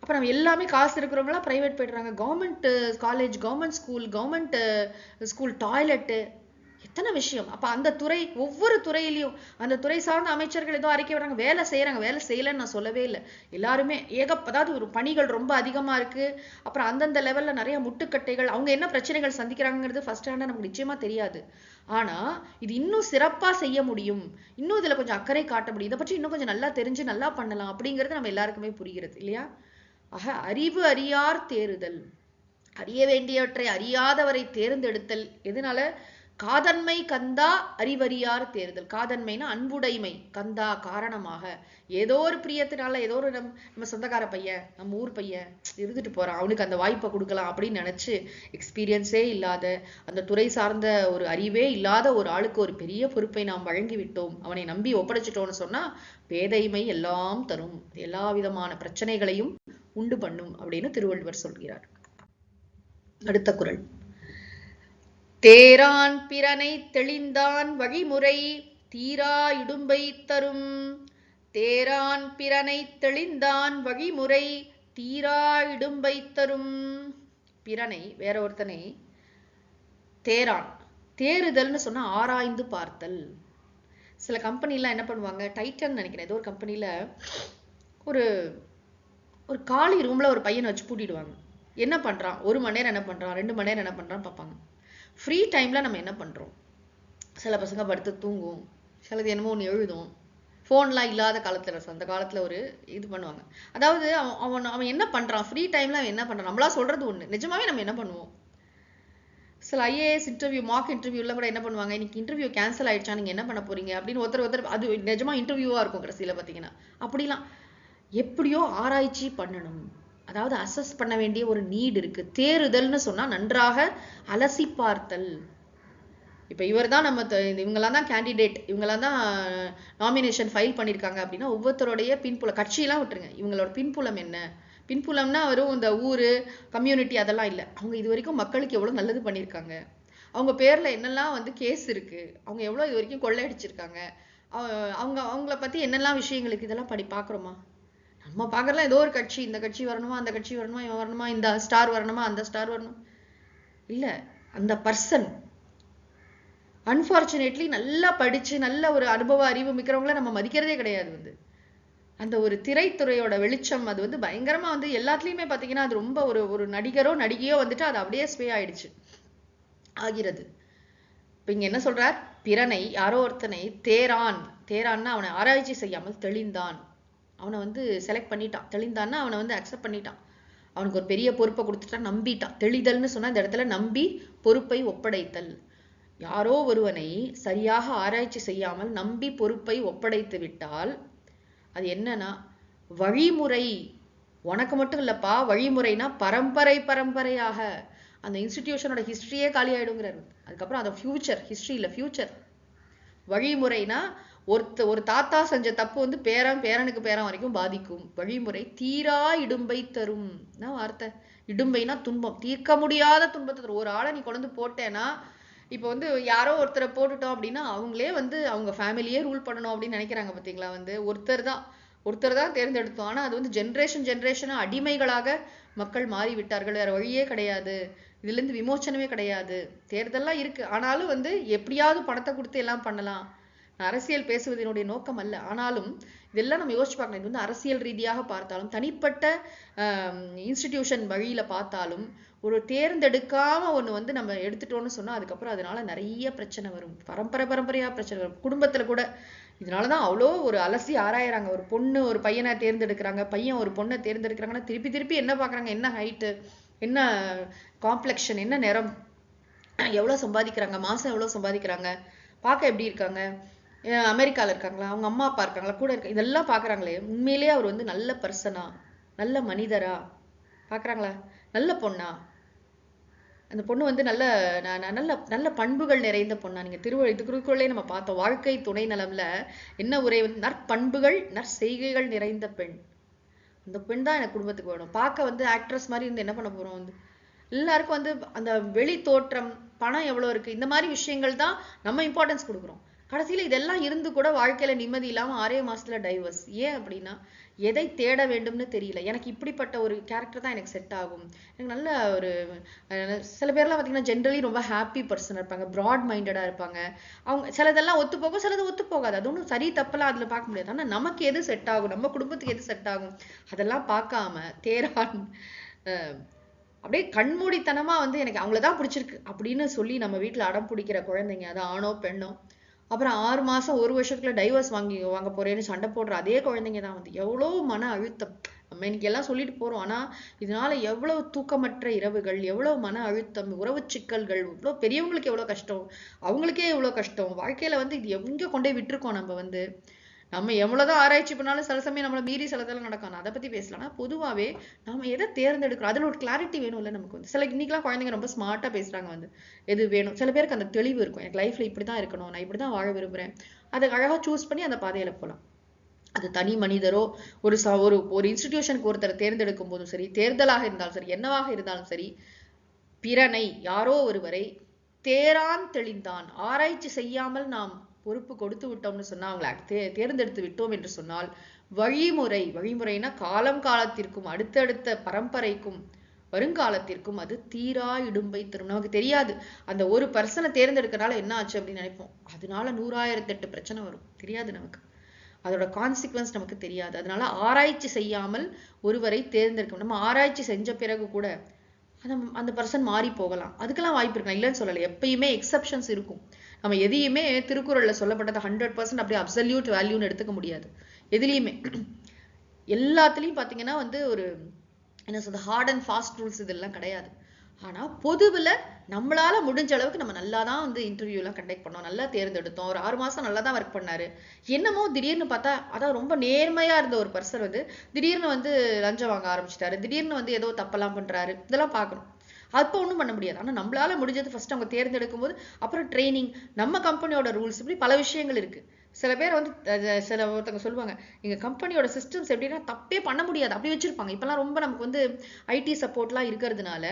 அப்ப நம்ம எல்லாமே காசு இருக்கிறவங்க எல்லாம் பிரைவேட் போயிடுறாங்க. Government college, government school, government school toilet, எத்தனை விஷயம். அப்ப அந்த துறை, ஒவ்வொரு துறையிலையும் அந்த துறை சார்ந்த அமைச்சர்கள் ஏதோ அறிக்கை வராங்க, வேலை செய்யறாங்க. வேலை செய்யலன்னு நான் சொல்லவே இல்லை. எல்லாருமே அதாவது ஒரு பணிகள் ரொம்ப அதிகமா இருக்கு. அப்புறம் அந்தந்த லெவல்ல நிறைய முட்டுக்கட்டைகள், அவங்க என்ன பிரச்சனைகள் சந்திக்கிறாங்கிறது ஃபர்ஸ்ட் ஹேண்டா நமக்கு நிச்சயமா தெரியாது. ஆனா இது இன்னும் சிறப்பா செய்ய முடியும், இன்னும் இதுல கொஞ்சம் அக்கறை காட்ட முடியும், இதை பற்றி இன்னும் கொஞ்சம் நல்லா தெரிஞ்சு நல்லா பண்ணலாம் அப்படிங்கிறது நம்ம எல்லாருக்குமே புரிகிறது இல்லையா? ஆக அறிவு அறியார் தேறுதல், அறிய வேண்டியவற்றை அறியாதவரை தேர்ந்தெடுத்தல். எதனால? காதன்மை கந்தா அறிவறியார் தேர்தல். காதன்மைனா அன்புடைமை, கந்தா காரணமாக, ஏதோ ஒரு பிரியத்தினால ஏதோ ஒரு நம்ம சொந்தக்கார பையன், நம்ம ஊர் பையன் இருந்துட்டு போறான், அவனுக்கு அந்த வாய்ப்பை கொடுக்கலாம் அப்படின்னு நினைச்சு எக்ஸ்பீரியன்ஸே இல்லாத, அந்த துறை சார்ந்த ஒரு அறிவே இல்லாத ஒரு ஆளுக்கு ஒரு பெரிய பொறுப்பை நாம் வழங்கி விட்டோம், அவனை நம்பி ஒப்படைச்சிட்டோம்னு சொன்னா பேதைமை எல்லாம் தரும், எல்லா விதமான பிரச்சனைகளையும் உண்டு பண்ணும் அப்படின்னு திருவள்ளுவர் சொல்கிறார். அடுத்த குறள். தேரான் பிறனை தெளிந்தான் வழிமுறை தீரா இடும்பை தரும். தேரான் பிறனை தெளிந்தான் வழிமுறை தீரா இடும்பை தரும். பிறனை வேற ஒருத்தனை தேரான். தேறுதல்னு சொன்னா ஆராய்ந்து பார்த்தல். சில கம்பெனிலாம் என்ன பண்ணுவாங்க, டைட்டன் நினைக்கிறேன், ஏதோ ஒரு கம்பெனில ஒரு ஒரு காலி ரூம்ல ஒரு பையனை வச்சு பூட்டிடுவாங்க. என்ன பண்றான், 1 மணி நேரம் என்ன பண்றான், 2 மணி நேரம் என்ன பண்றான்னு பார்ப்பாங்க. ஃப்ரீ டைம்ல நம்ம என்ன பண்றோம், சில பசங்க படுத்து தூங்கும், சிலது என்னமோ ஒன்று எழுதும். ஃபோன்லாம் இல்லாத காலத்துல, அந்த காலத்துல ஒரு இது பண்ணுவாங்க. அதாவது அவன் அவன் என்ன பண்றான் ஃப்ரீ டைம்ல, அவன் என்ன பண்றான், நம்மளா சொல்றது ஒண்ணு, நிஜமாவே நம்ம என்ன பண்ணுவோம். சில ஐஏஎஸ் இன்டர்வியூ, மார்க் இன்டர்வியூல கூட என்ன பண்ணுவாங்க, இன்னைக்கு இன்டர்வியூ கேன்சல் ஆயிடுச்சா, நீங்க என்ன பண்ண போறீங்க அப்படின்னு ஒருத்தர் அது நிஜமா இன்டர்வியூவா இருக்கும் கடைசியில பாத்தீங்கன்னா. அப்படிலாம் எப்படியோ ஆராய்ச்சி பண்ணணும். அதாவது அசஸ் பண்ண வேண்டிய ஒரு நீட் இருக்கு. தேறுதல்னு சொன்னா நன்றாக அலசி பார்த்தல். இப்ப இவர் தான் நம்ம இவங்கெல்லாம் தான் கேண்டிடேட், இவங்கெல்லாம் தான் நாமினேஷன் ஃபைல் பண்ணியிருக்காங்க அப்படின்னா ஒவ்வொருத்தருடைய பின்புலம், கட்சியெல்லாம் விட்டுருங்க, இவங்களோட பின்புலம் என்ன, பின்புலம்னா வெறும் இந்த ஊரு கம்யூனிட்டி அதெல்லாம் இல்லை, அவங்க இது வரைக்கும் மக்களுக்கு எவ்வளவு நல்லது பண்ணியிருக்காங்க, அவங்க பேர்ல என்னெல்லாம் வந்து கேஸ் இருக்கு, அவங்க எவ்வளவு இது வரைக்கும் கொள்ளையடிச்சிருக்காங்க, அவங்கள பத்தி என்னெல்லாம் விஷயங்களுக்கு, இதெல்லாம் பார்க்குறோமா. நம்ம பார்க்கறலாம் ஏதோ ஒரு கட்சி, இந்த கட்சி வரணுமா, அந்த கட்சி வரணுமா, இவன் வரணுமா, இந்த ஸ்டார் வரணுமா, அந்த ஸ்டார் வரணும், இல்ல அந்த பர்சன். அன்பார்ச்சுனேட்லி நல்லா படிச்சு நல்ல ஒரு அனுபவ அறிவு மிக்கிறவங்கள நம்ம மதிக்கிறதே கிடையாது. வந்து அந்த ஒரு திரைத்துறையோட வெளிச்சம் அது வந்து பயங்கரமா வந்து எல்லாத்துலயுமே பாத்தீங்கன்னா அது ரொம்ப ஒரு நடிகரோ நடிகையோ வந்துட்டு அது அப்படியே ஸ்வே ஆயிடுச்சு ஆகிறது. இப்ப இங்க என்ன சொல்றார், பிறனை யாரோ ஒருத்தனை தேரான்னா அவனை ஆராய்ச்சி செய்யாமல் தெளிந்தான், அவனை வந்து செலக்ட் பண்ணிட்டான், தெளிந்தான்னா அவனை வந்து அக்செப்ட் பண்ணிட்டான், அவனுக்கு ஒரு பெரிய பொறுப்பை கொடுத்துட்டான், நம்பிட்டான். தெளிதல்னு சொன்னா இந்த இடத்துல நம்பி பொறுப்பை ஒப்படைத்தல். யாரோ ஒருவனை சரியாக ஆராய்ச்சி செய்யாமல் நம்பி பொறுப்பை ஒப்படைத்து விட்டால் அது என்னன்னா வழிமுறை. உனக்கு மட்டும் இல்லப்பா, வழிமுறைனா பரம்பரையாக அந்த இன்ஸ்டிடியூஷனோட ஹிஸ்டரியே காலி ஆயிடுங்கிறார். அதுக்கப்புறம் அந்த ஃபியூச்சர், ஹிஸ்டரி இல்ல ஃபியூச்சர். வழிமுறைனா ஒரு தாத்தா செஞ்ச தப்பு வந்து பேரனுக்கு பேரன் வரைக்கும் பாதிக்கும். வழிமுறை தீரா இடும்பை தரும். வார்த்தை இடும்பைனா துன்பம், தீர்க்க முடியாத துன்பத்தை தரும். ஒரு ஆளை நீ கொண்டு போட்டேன்னா, இப்போ வந்து யாரோ ஒருத்தரை போட்டுட்டோம் அப்படின்னா அவங்களே வந்து அவங்க ஃபேமிலியே ரூல் பண்ணணும் அப்படின்னு நினைக்கிறாங்க பாத்தீங்களா. வந்து ஒருத்தர் தான் தேர்ந்தெடுத்தோம், ஆனா அது வந்து ஜென்ரேஷனா அடிமைகளாக மக்கள் மாறி விட்டார்கள். வேற வழியே கிடையாது, இதுல இருந்து விமோச்சனமே கிடையாது. தேர்தல்லாம் இருக்கு, ஆனாலும் வந்து எப்படியாவது பணத்தை கொடுத்து எல்லாம் பண்ணலாம். அரசியல் பேசுவதனுடைய நோக்கம் அல்ல, ஆனாலும் இதெல்லாம் நம்ம யோசிச்சு பார்க்கணும். இது வந்து அரசியல் ரீதியாக பார்த்தாலும் தனிப்பட்ட இன்ஸ்டிடியூஷன் வழியில பார்த்தாலும் ஒரு தேர்ந்தெடுக்காம ஒண்ணு வந்து நம்ம எடுத்துட்டோம்னு சொன்னா அதுக்கப்புறம் அதனால நிறைய பிரச்சனை வரும், பரம்பரையா பிரச்சனை வரும் குடும்பத்துல கூட. இதனாலதான் அவ்வளோ ஒரு அலசி ஆராயறாங்க. ஒரு பொண்ணு ஒரு பையனை தேர்ந்தெடுக்கிறாங்க, பையன் ஒரு பொண்ணை தேர்ந்தெடுக்கிறாங்கன்னா திருப்பி என்ன பாக்குறாங்க, என்ன ஹைட்டு, என்ன காம்ப்ளெக்ஷன், என்ன நிறம், எவ்வளவு சம்பாதிக்கிறாங்க, மாசம் எவ்வளவு சம்பாதிக்கிறாங்க, பார்க்க எப்படி இருக்காங்க, அமெரிக்கால இருக்காங்களா, அவங்க அம்மா அப்பா இருக்காங்களா, கூட இருக்க, இதெல்லாம் பாக்குறாங்களே உண்மையிலேயே அவர் வந்து நல்ல பர்சனா, நல்ல மனிதரா பாக்குறாங்களா, நல்ல பொண்ணா, அந்த பொண்ணு வந்து நல்ல நல்ல நல்ல பண்புகள் நிறைந்த பொண்ணா. நீங்க திருக்குறளே நம்ம பார்த்தோம், வாழ்க்கை துணை நலம்ல என்ன உரை வந்து நற்பண்புகள் நற்செய்கைகள் நிறைந்த பெண். அந்த பெண் தான் எனக்கு குடும்பத்துக்கு வேணும். பார்க்க வந்து ஆக்ட்ரஸ் மாதிரி இருந்து என்ன பண்ண போறோம். வந்து எல்லாருக்கும் வந்து அந்த வெளி தோற்றம், பணம் எவ்வளவு இருக்கு, இந்த மாதிரி விஷயங்கள் தான் நம்ம இம்பார்ட்டன்ஸ் கொடுக்குறோம். கடைசியில இதெல்லாம் இருந்து கூட வாழ்க்கையில நிம்மதி இல்லாம 6 மாசத்துல டைவர்ஸ். ஏன் அப்படின்னா எதை தேட வேண்டும்னு தெரியல. எனக்கு இப்படிப்பட்ட ஒரு கேரக்டர் தான் எனக்கு செட் ஆகும். எனக்கு நல்ல ஒரு சில பேர்லாம் பார்த்தீங்கன்னா ஜென்ரலி ரொம்ப ஹாப்பி பர்சன் இருப்பாங்க, ப்ராட் மைண்டடா இருப்பாங்க. அவங்க சிலதெல்லாம் ஒத்து போகும், சிலது ஒத்து போகாது. அது ஒன்றும் சரி தப்பெல்லாம் அதுல பார்க்க முடியாது. ஆனா நமக்கு எது செட் ஆகும், நம்ம குடும்பத்துக்கு எது செட் ஆகும் அதெல்லாம் பார்க்காம தேரான் அப்படியே கண்மூடித்தனமா வந்து எனக்கு அவங்களதான் பிடிச்சிருக்கு அப்படின்னு சொல்லி நம்ம வீட்டுல அடம் பிடிக்கிற குழந்தைங்க, அது ஆணோ பெண்ணோ, அப்புறம் 6 மாசம் 1 வருஷத்துக்குள்ள டைவர்ஸ் வாங்க போறேன்னு சண்டை போடுற அதே குழந்தைங்க தான். வந்து எவ்வளவு மன அழுத்தம். நம்ம இன்னைக்கு எல்லாம் சொல்லிட்டு போறோம், ஆனா இதனால எவ்வளவு தூக்கமற்ற இரவுகள், எவ்வளவு மன அழுத்தம், உறவு சிக்கல்கள், இவ்வளவு பெரியவங்களுக்கு எவ்வளவு கஷ்டம், அவங்களுக்கே எவ்வளவு கஷ்டம். வாழ்க்கையில வந்து இது எங்க கொண்டே விட்டுருக்கோம். நம்ம எவ்வளவுதான் ஆராய்ச்சி பண்ணாலும் சில சமயம் நம்மளை மீறி சிலதெல்லாம் நடக்கும். அதை பத்தி பேசலாம். பொதுவாவே நாம எதை தேர்ந்தெடுக்கிறோம் அதுல ஒரு கிளாரிட்டி வேணும்ல நமக்கு. வந்து சில இன்னைக்கெல்லாம் குழந்தைங்க ரொம்ப ஸ்மார்ட்டா பேசுறாங்க. வந்து எது வேணும், சில பேருக்கு அந்த தெளிவு இருக்கும், எனக்கு லைஃப்ல இப்படிதான் இருக்கணும், நான் இப்படிதான் வாழ விரும்புறேன், அதை அழகா சூஸ் பண்ணி அந்த பாதையில போலாம். அது தனி மனிதரோ ஒரு இன்ஸ்டிடியூஷனுக்கு ஒருத்தரை தேர்ந்தெடுக்கும் போதும் சரி, தேர்தலாக இருந்தாலும் சரி, என்னவாக இருந்தாலும் சரி, பிறனை யாரோ ஒருவரை தேரான் தெளிந்தான் ஆராய்ச்சி செய்யாமல் நாம் பொறுப்பு கொடுத்து விட்டோம்னு சொன்னா, அவங்களை தேர்ந்தெடுத்து விட்டோம் என்று சொன்னால், வழிமுறைனா காலம் காலத்திற்கும் அடுத்தடுத்த பரம்பரைக்கும் வருங்காலத்திற்கும் அது தீரா இடும்பை தரும். நமக்கு தெரியாது அந்த ஒரு பர்சனை தேர்ந்தெடுக்கனால என்ன ஆச்சு அப்படின்னு நினைப்போம். அதனால 100,008 பிரச்சனை வரும், தெரியாது நமக்கு. அதோட கான்சிக்வன்ஸ் நமக்கு தெரியாது. அதனால ஆராய்ச்சி செய்யாமல் ஒருவரை தேர்ந்தெடுக்கணும். நம்ம ஆராய்ச்சி செஞ்ச பிறகு கூட அந்த பர்சன் மாறி போகலாம், அதுக்கெல்லாம் வாய்ப்பு இருக்கலாம், இல்லைன்னு சொல்லலை. எப்பயுமே எக்ஸப்ஷன்ஸ் இருக்கும். நம்ம எதையுமே திருக்குறள்ல சொல்லப்பட்டது 100% அப்படியே அப்சல்யூட் வேல்யூன்னு எடுத்துக்க முடியாது. எதுலையுமே எல்லாத்துலயும் பாத்தீங்கன்னா ஒரு என்ன சொல்றது, ஹார்ட் அண்ட் ஃபாஸ்ட் ரூல்ஸ் இதெல்லாம் கிடையாது. ஆனா பொதுவில் நம்மளால முடிஞ்ச அளவுக்கு நம்ம நல்லா தான் இன்டர்வியூலாம் கண்டக்ட் பண்ணோம், நல்லா தேர்ந்தெடுத்தோம். ஒரு 6 மாசம் நல்லா தான் ஒர்க் பண்ணாரு. என்னமோ திடீர்னு பார்த்தா, அதான் ரொம்ப நேர்மையா இருந்த ஒரு பர்சன் திடீர்னு லஞ்சம் வாங்க ஆரம்பிச்சிட்டாரு, திடீர்னு ஏதோ தப்பெல்லாம் பண்றாரு. இதெல்லாம் பார்க்கணும். அப்போ ஒன்றும் பண்ண முடியாது. ஆனால் நம்மளால முடிஞ்சது ஃபர்ஸ்ட் அவங்க தேர்ந்தெடுக்கும் போது, அப்புறம் ட்ரைனிங், நம்ம கம்பெனியோட ரூல்ஸ், இப்படி பல விஷயங்கள் இருக்கு. சில பேர் ஒருத்தவங்க சொல்லுவாங்க, எங்க கம்பெனியோட சிஸ்டம்ஸ் எப்படின்னா தப்பே பண்ண முடியாது அப்படி வச்சிருப்பாங்க. இப்பெல்லாம் ரொம்ப நமக்கு ஐடி சப்போர்ட்லாம் இருக்கிறதுனால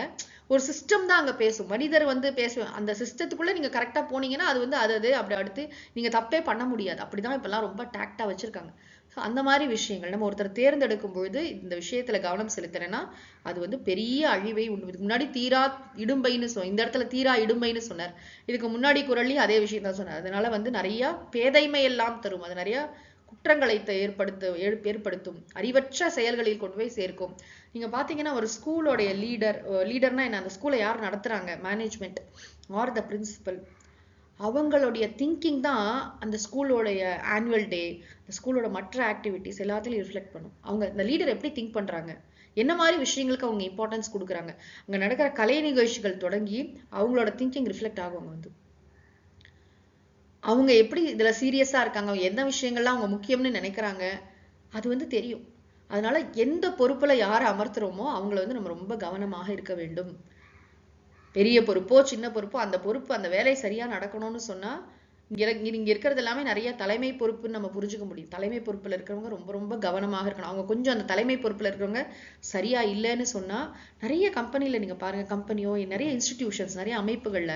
ஒரு சிஸ்டம் தான் அங்க பேசும். மனிதர் பேசுவேன், அந்த சிஸ்டத்துக்குள்ள நீங்க கரெக்டா போனீங்கன்னா அது அப்படி அடுத்து நீங்க தப்பே பண்ண முடியாது. அப்படிதான் இப்பெல்லாம் ரொம்ப டாக்டா வச்சிருக்காங்க. அந்த மாதிரி விஷயங்கள் நம்ம ஒருத்தர் தேர்ந்தெடுக்கும் பொழுது இந்த விஷயத்துல கவனம் செலுத்துறேன்னா அது பெரிய அழிவை உண்டு. இதுக்கு முன்னாடி தீரா இடும்பைன்னு இந்த இடத்துல தீரா இடும்பைன்னு சொன்னார். இதுக்கு முன்னாடி குரல்லையும் அதே விஷயம் தான் சொன்னார். அதனால நிறைய பேதைமை எல்லாம் தரும், அது நிறைய குற்றங்களை ஏற்படுத்தும், அறிவற்ற செயல்களில் கொண்டு போய் சேர்க்கும். நீங்க பாத்தீங்கன்னா ஒரு ஸ்கூலோடைய லீடர்னா என்ன, அந்த ஸ்கூலை யார் நடத்துறாங்க, மேனேஜ்மெண்ட் ஆர் த பிரின்சிபல், அவங்களுடைய திங்கிங் தான் அந்த ஸ்கூலோடைய ஆனுவல் டே, அந்த ஸ்கூலோட மற்ற ஆக்டிவிட்டிஸ் எல்லாத்துலையும் ரிஃப்ளெக்ட் பண்ணும். அவங்க இந்த லீடர் எப்படி திங்க் பண்றாங்க, என்ன மாதிரி விஷயங்களுக்கு அவங்க இம்பார்ட்டன்ஸ் கொடுக்குறாங்க, அங்க நடக்கிற கலை நிகழ்ச்சிகள் தொடங்கி அவங்களோட திங்கிங் ரிஃப்ளெக்ட் ஆகும். அவங்க எப்படி இதுல சீரியஸா இருக்காங்க, எந்த விஷயங்கள்லாம் அவங்க முக்கியம்னு நினைக்கிறாங்க, அது தெரியும். அதனால எந்த பொறுப்புல யாரை அமர்த்துறோமோ அவங்கள நம்ம ரொம்ப கவனமாக இருக்க வேண்டும். பெரிய பொறுப்போ சின்ன பொறுப்போ அந்த பொறுப்பு அந்த வேலை சரியா நடக்கணும்னு சொன்னா இங்க இருக்கிறது எல்லாமே நிறைய தலைமை பொறுப்புன்னு நம்ம புரிஞ்சுக்க முடியும். தலைமை பொறுப்புல இருக்கிறவங்க ரொம்ப ரொம்ப கவனமாக இருக்கணும். அவங்க கொஞ்சம் அந்த தலைமை பொறுப்புல இருக்கிறவங்க சரியா இல்லைன்னு சொன்னா, நிறைய கம்பெனில நீங்க பாருங்க, கம்பெனியோ நிறைய இன்ஸ்டிடியூஷன்ஸ் நிறைய அமைப்புகள்ல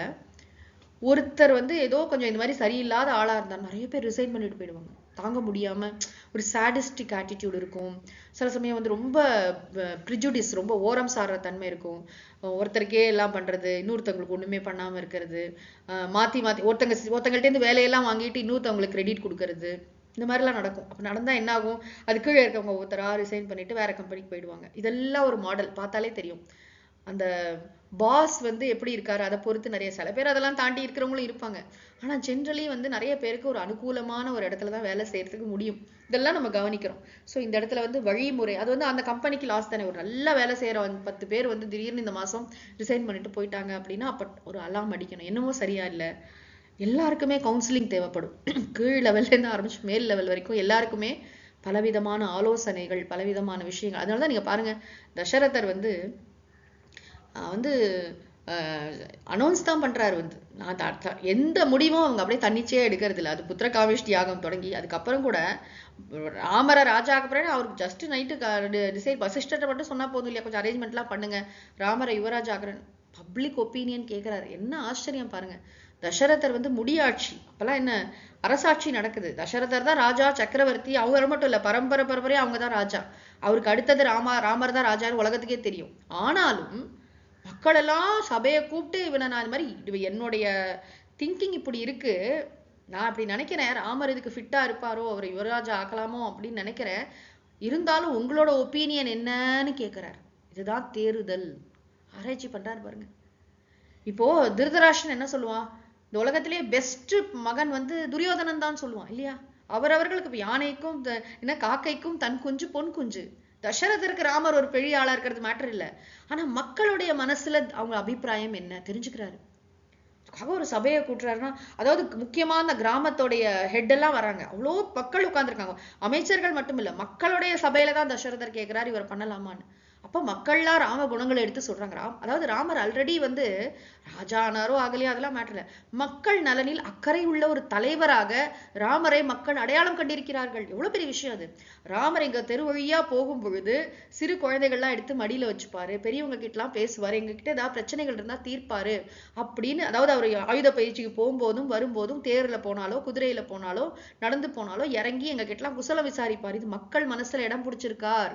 ஒருத்தர் ஏதோ கொஞ்சம் இந்த மாதிரி சரியில்லாத ஆளா இருந்தா நிறைய பேர் ரிசைன் பண்ணிட்டு போயிடுவாங்க. தாங்க முடியாம ஒரு சாடிஸ்டிக் ஆட்டிடியூட் இருக்கும். சில சமயம் ரொம்ப ப்ரிஜுடிஸ், ரொம்ப ஓரம் சாடுற தன்மை இருக்கும். ஒருத்தருக்கே எல்லாம் பண்றது, இன்னொருத்தவங்களுக்கு ஒண்ணுமே பண்ணாம இருக்கிறது, மாத்தி ஒருத்தங்கள்ட்ட இருந்து வேலையெல்லாம் வாங்கிட்டு இன்னொருத்தவங்களுக்கு கிரெடிட் கொடுக்கறது, இந்த மாதிரிலாம் நடக்கும். அப்ப நடந்தா என்ன ஆகும், அது கீழே இருக்கவங்க ஒருத்தரா ரிசைன் பண்ணிட்டு வேற கம்பெனிக்கு போயிடுவாங்க. இதெல்லாம் ஒரு மாடல் பார்த்தாலே தெரியும். அந்த பாஸ் எப்படி இருக்காரு அதை பொறுத்து நிறைய, சில பேர் அதெல்லாம் தாண்டி இருக்கிறவங்களும் இருப்பாங்க. ஆனா ஜென்ரலி நிறைய பேருக்கு ஒரு அனுகூலமான ஒரு இடத்துலதான் வேலை செய்யறதுக்கு முடியும். இதெல்லாம் நம்ம கவனிக்கிறோம். சோ இந்த இடத்துல வழிமுறை, அது அந்த கம்பெனிக்கு லாஸ் தானே. ஒரு நல்ல வேலை செய்யற 10 பேர் திடீர்னு இந்த மாசம் ரிசைன் பண்ணிட்டு போயிட்டாங்க அப்படின்னா அப்ப ஒரு அலாம் அடிக்கணும், என்னமோ சரியா இல்லை. எல்லாருக்குமே கவுன்சிலிங் தேவைப்படும். கீழ் லெவல்ல இருந்து ஆரம்பிச்சு மேல் லெவல் வரைக்கும் எல்லாருக்குமே பலவிதமான ஆலோசனைகள், பலவிதமான விஷயங்கள். அதனாலதான் நீங்க பாருங்க, தசரதர் அனௌன்ஸ் தான் பண்றாரு. நான் எந்த முடிவும் அவங்க அப்படியே தன்னிச்சையா எடுக்கிறது இல்லை. அது புத்திர காமிஷ்டி யாகம் தொடங்கி அதுக்கப்புறம் கூட ராமரை ராஜா அப்புறம் அவருக்கு ஜஸ்ட் நைட்டு டிசைட், வசிஷ்டரை மட்டும் சொன்னா போதும் இல்லையா, கொஞ்சம் அரேஞ்ச்மெண்ட்லாம் பண்ணுங்க, ராமரை யுவராஜ் ஆக்குறேன். பப்ளிக் ஒப்பீனியன் கேட்கிறாரு. என்ன ஆச்சரியம் பாருங்க. தசரதர் முடியாட்சி, அப்பெல்லாம் என்ன அரசாட்சி நடக்குது. தசரதர் தான் ராஜா, சக்கரவர்த்தி. அவங்க மட்டும் இல்ல, பரம்பரையா அவங்க தான் ராஜா. அவருக்கு அடுத்தது ராமர் தான் ராஜான்னு உலகத்துக்கே தெரியும். ஆனாலும் மக்கள் எல்லாம் சபையை கூப்பிட்டு இவனை நான் இந்த மாதிரி என்னுடைய திங்கிங் இப்படி இருக்கு, நான் அப்படி நினைக்கிறேன், ராமர் இதுக்கு ஃபிட்டா இருப்பாரோ, அவரை யுவராஜா ஆக்கலாமோ அப்படின்னு நினைக்கிறேன், இருந்தாலும் உங்களோட ஒப்பீனியன் என்னன்னு கேட்கிறார். இதுதான் தேறுதல். ஆராய்ச்சி பண்றாரு பாருங்க. இப்போ திருதராஷ்டிரன் என்ன சொல்லுவான், இந்த உலகத்திலேயே பெஸ்ட் மகன் துரியோதனன் தான் சொல்லுவான் இல்லையா. அவரவர்களுக்கு யானைக்கும் என்ன காக்கைக்கும் தன் குஞ்சு பொன் குஞ்சு. தசரதருக்கு ராமர் ஒரு பெரிய ஆளா இருக்கிறது மேட்டர் இல்லை. ஆனா மக்களுடைய மனசுல அவங்க அபிப்பிராயம் என்ன தெரிஞ்சுக்கிறாரு. ஒரு சபையை கூட்டுறாருன்னா, அதாவது முக்கியமா அந்த கிராமத்தோடைய ஹெட் எல்லாம் வராங்க, அவ்வளோ மக்கள் உட்கார்ந்துருக்காங்க. அமைச்சர்கள் மட்டும் இல்ல, மக்களுடைய சபையில தான் தசரதர் கேட்கிறாரு இவர் பண்ணலாமான்னு. அப்ப மக்கள்லாம் ராம குணங்களை எடுத்து சொல்றாங்க. அதாவது ராமர் ஆல்ரெடி வந்து ராஜா ஆனாரோ ஆகலையோ அதெல்லாம் மேட்டர் இல்ல. மக்கள் நலனில் அக்கறை உள்ள ஒரு தலைவராக ராமரை மக்கள் அடையாளம் கண்டிருக்கிறார்கள். எவ்வளவு பெரிய விஷயம் அது. ராமர் எங்க தெரு வழியா போகும் பொழுது சிறு குழந்தைகள்லாம் எடுத்து மடியில வச்சுப்பாரு, பெரியவங்க கிட்ட எல்லாம் பேசுவாரு, எங்க கிட்ட ஏதாவது பிரச்சனைகள் இருந்தா தீர்ப்பாரு அப்படின்னு. அதாவது அவர் ஆயுத பயிற்சிக்கு போகும்போதும் வரும்போதும் தேர்ல போனாலோ குதிரையில போனாலோ நடந்து போனாலோ இறங்கி எங்க கிட்ட எல்லாம் குசலம் விசாரிப்பார். இது மக்கள் மனசுல இடம் பிடிச்சிருக்கார்.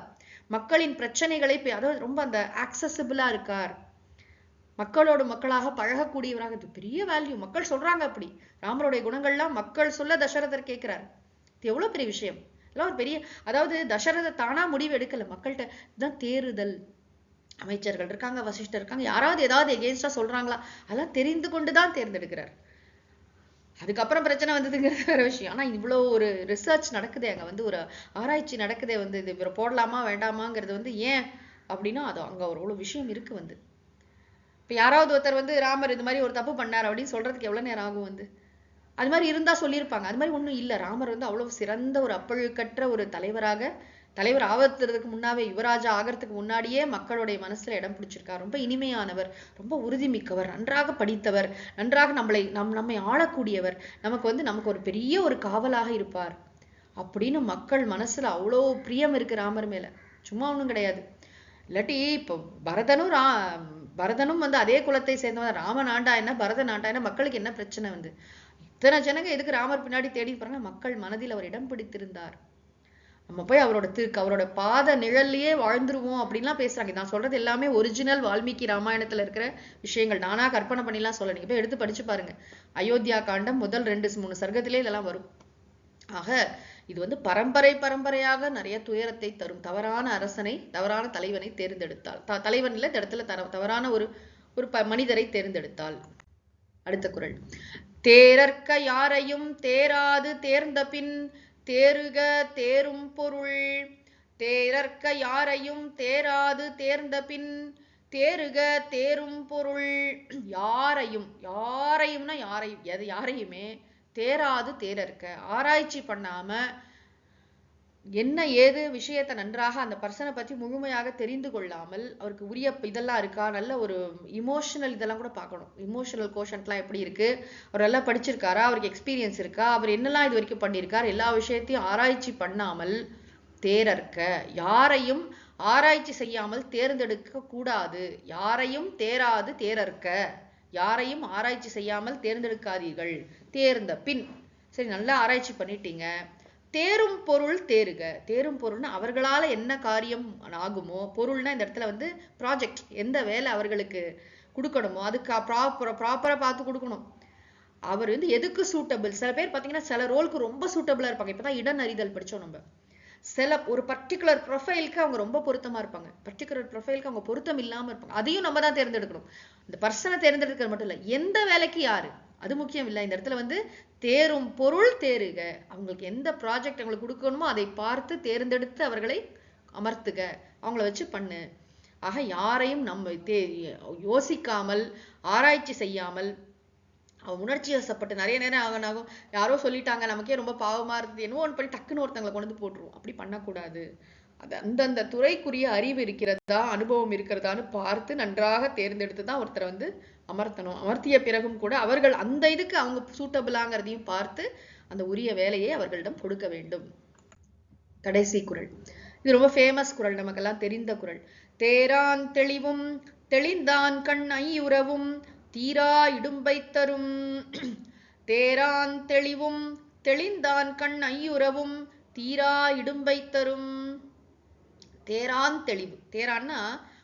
மக்களின் பிரச்சனைகளை அதாவது ரொம்ப அந்த ஆக்சசிபிளா இருக்கார். மக்களோடு மக்களாக பழகக்கூடியவராக. இது பெரிய வேல்யூ. மக்கள் சொல்றாங்க அப்படி. ராமருடைய குணங்கள்லாம் மக்கள் சொல்ல தசரதர் கேட்கிறார். இது எவ்வளவு பெரிய விஷயம். இதெல்லாம் ஒரு பெரிய, அதாவது தசரதர் தானா முடிவு எடுக்கல. மக்கள்கிட்ட இதுதான் தேறுதல். அமைச்சர்கள் இருக்காங்க, வசிஷ்டர் இருக்காங்க, யாராவது ஏதாவது எகெயின்ஸ்டா சொல்றாங்களா அதெல்லாம் தெரிந்து கொண்டுதான் தேர்ந்தெடுக்கிறார். அதுக்கப்புறம் பிரச்சனை வந்ததுங்கிறது வேற விஷயம். ஆனா இவ்வளவு ஒரு ரிசர்ச் நடக்குதே, அங்க வந்து ஒரு ஆராய்ச்சி நடக்குதே, வந்து இது இவரை போடலாமா வேண்டாமாங்கிறது வந்து ஏன் அப்படின்னா அது அங்க ஒரு விஷயம் இருக்கு வந்து. இப்ப யாராவது ஒருத்தர் வந்து ராமர் இது மாதிரி ஒரு தப்பு பண்ணார் அப்படின்னு சொல்றதுக்கு எவ்வளவு நேரம் ஆகும் வந்து. அது மாதிரி இருந்தா சொல்லியிருப்பாங்க. அது மாதிரி ஒண்ணும் இல்ல. ராமர் வந்து அவ்வளவு சிறந்த ஒரு அப்பழுக்கற்ற ஒரு தலைவராக, தலைவர் ஆவறதுக்கு முன்னாவே, யுவராஜா ஆகிறதுக்கு முன்னாடியே மக்களுடைய மனசுல இடம் பிடிச்சிருக்கார். ரொம்ப இனிமையானவர், ரொம்ப உறுதிமிக்கவர், நன்றாக படித்தவர், நன்றாக நம்மை ஆளக்கூடியவர், நமக்கு ஒரு பெரிய ஒரு காவலாக இருப்பார் அப்படின்னு மக்கள் மனசுல அவ்வளோ பிரியம் இருக்கு ராமர் மேல. சும்மா ஒண்ணும் கிடையாது. இல்லாட்டி இப்போ பரதனும் வந்து அதே குலத்தை சேர்ந்தவன். ராமன் ஆண்டா என்ன, பரதன் ஆண்டா என்ன, மக்களுக்கு என்ன பிரச்சனை வந்து. இத்தனை ஜனங்க எதுக்கு ராமர் பின்னாடி தேடி போறாங்க? மக்கள் மனதில் அவர் இடம் பிடித்திருந்தார். நம்ம போய் அவரோட பாத நிழல்லையே வாழ்ந்துருவோம் அப்படின்லாம் பேசுறாங்க. நான் சொல்றது எல்லாமே ஒரிஜினல் வால்மீகி ராமாயணத்துல இருக்கிற விஷயங்கள். நானா கற்பனை பண்ணிலாம் சொல்ல. நீங்க போய் எடுத்து படிச்சு பாருங்க. அயோத்தியா காண்டம் முதல் 2-3 சர்க்கத்திலே இதெல்லாம் வரும். ஆக இது வந்து பரம்பரையாக நிறைய துயரத்தை தரும். தவறான அரசனை, தவறான தலைவனை தேர்ந்தெடுத்தால், தலைவன் இல்ல இந்த இடத்துல தவறான ஒரு மனிதரை தேர்ந்தெடுத்தால். அடுத்த குறள். தேரற்க யாரையும் தேராது தேர்ந்த பின் தேறுக தேரும் பொருள். தேரற்க யாரையும் தேராது தேர்ந்த பின் தேறுக தேரும் பொருள். யாரையும்னா யாரையுமே தேராது தேரற்க, ஆராய்ச்சி பண்ணாம என்ன ஏது விஷயத்தை நன்றாக அந்த பர்சனை பத்தி முழுமையாக தெரிந்து கொள்ளாமல், அவருக்கு உரிய இதெல்லாம் இருக்கா, நல்ல ஒரு இமோஷனல் இதெல்லாம் கூட பார்க்கணும். இமோஷனல் கோஷன்ட்லாம் எப்படி இருக்கு, அவர் நல்லா படிச்சிருக்காரா, அவருக்கு எக்ஸ்பீரியன்ஸ் இருக்கா, அவர் என்னெல்லாம் இது வரைக்கும் பண்ணியிருக்கார், எல்லா விஷயத்தையும் ஆராய்ச்சி பண்ணாமல் தேரற்க, யாரையும் ஆராய்ச்சி செய்யாமல் தேர்ந்தெடுக்க கூடாது. யாரையும் தேராது தேரற்க, யாரையும் ஆராய்ச்சி செய்யாமல் தேர்ந்தெடுக்காதீர்கள். தேர்ந்த பின், சரி நல்லா ஆராய்ச்சி பண்ணிட்டீங்க, தேரும் பொருள் தேறுக. தேரும் பொருள்னா அவர்களால என்ன காரியம் ஆகுமோ, பொருள்னா இந்த இடத்துல வந்து ப்ராஜெக்ட், எந்த வேலை அவர்களுக்கு கொடுக்கணுமோ அதுக்கு ப்ராப்பரா பார்த்து கொடுக்கணும். அவர் வந்து எதுக்கு சூட்டபிள். சில பேர் பார்த்தீங்கன்னா சில ரோலுக்கு ரொம்ப சூட்டபிளா இருப்பாங்க. இப்பதான் இடன் அறிதல் படிச்சோம் நம்ம. சில ஒரு பர்டிகுலர் ப்ரொஃபைலுக்கு அவங்க ரொம்ப பொருத்தமா இருப்பாங்க, பர்டிகுலர் ப்ரொஃபைலுக்கு அவங்க பொருத்தம் இல்லாம இருப்பாங்க. அதையும் நம்ம தான் தேர்ந்தெடுக்கணும். இந்த பர்சனை தேர்ந்தெடுக்கிறது மட்டும் இல்லை, எந்த வேலைக்கு யாரு அது முக்கியம் இல்லை. இந்த இடத்துல வந்து தேரும் பொருள் தேறுக. அவங்களுக்கு எந்த ப்ராஜெக்ட் அவங்களுக்கு கொடுக்கணுமோ அதை பார்த்து தேர்ந்தெடுத்து அவர்களை அமர்த்துக, அவங்கள வச்சு பண்ணு. ஆக யாரையும் நம்ம யோசிக்காமல் ஆராய்ச்சி செய்யாமல், அவன் உணர்ச்சி வசப்பட்டு நிறைய நேரம் ஆகும், யாரோ சொல்லிட்டாங்க நமக்கே ரொம்ப பாவமா இருந்தது, என்னவோ ஒன்று பண்ணி டக்குன்னு ஒருத்தங்களை கொண்டு வந்து போட்டுருவோம். அப்படி பண்ணக்கூடாது. அது அந்தந்த துறைக்குரிய அறிவு இருக்கிறதா, அனுபவம் இருக்கிறதான்னு பார்த்து நன்றாக தேர்ந்தெடுத்து தான் ஒருத்தரை வந்து அமர்த்தணும். அமர்த்திய பிறகும் கூட அவர்கள் அந்த இதுக்கு அவங்க சூட்டபிளாங்கிறதையும் பார்த்து அந்த உரிய வேலையை அவர்களிடம் கொடுக்க வேண்டும். கடைசி குறள். இது ரொம்ப ஃபேமஸ் குறள், நமக்கெல்லாம் தெரிந்த குறள். தேரான் தெளிவும் தெளிந்தான் கண் ஐயுறவும் தீரா இடும்பை தரும். தேரான் தெளிவும் தெளிந்தான் கண் ஐயுறவும் தீரா இடும்பை தரும். தேரான் தெளிவு. தேரான்னா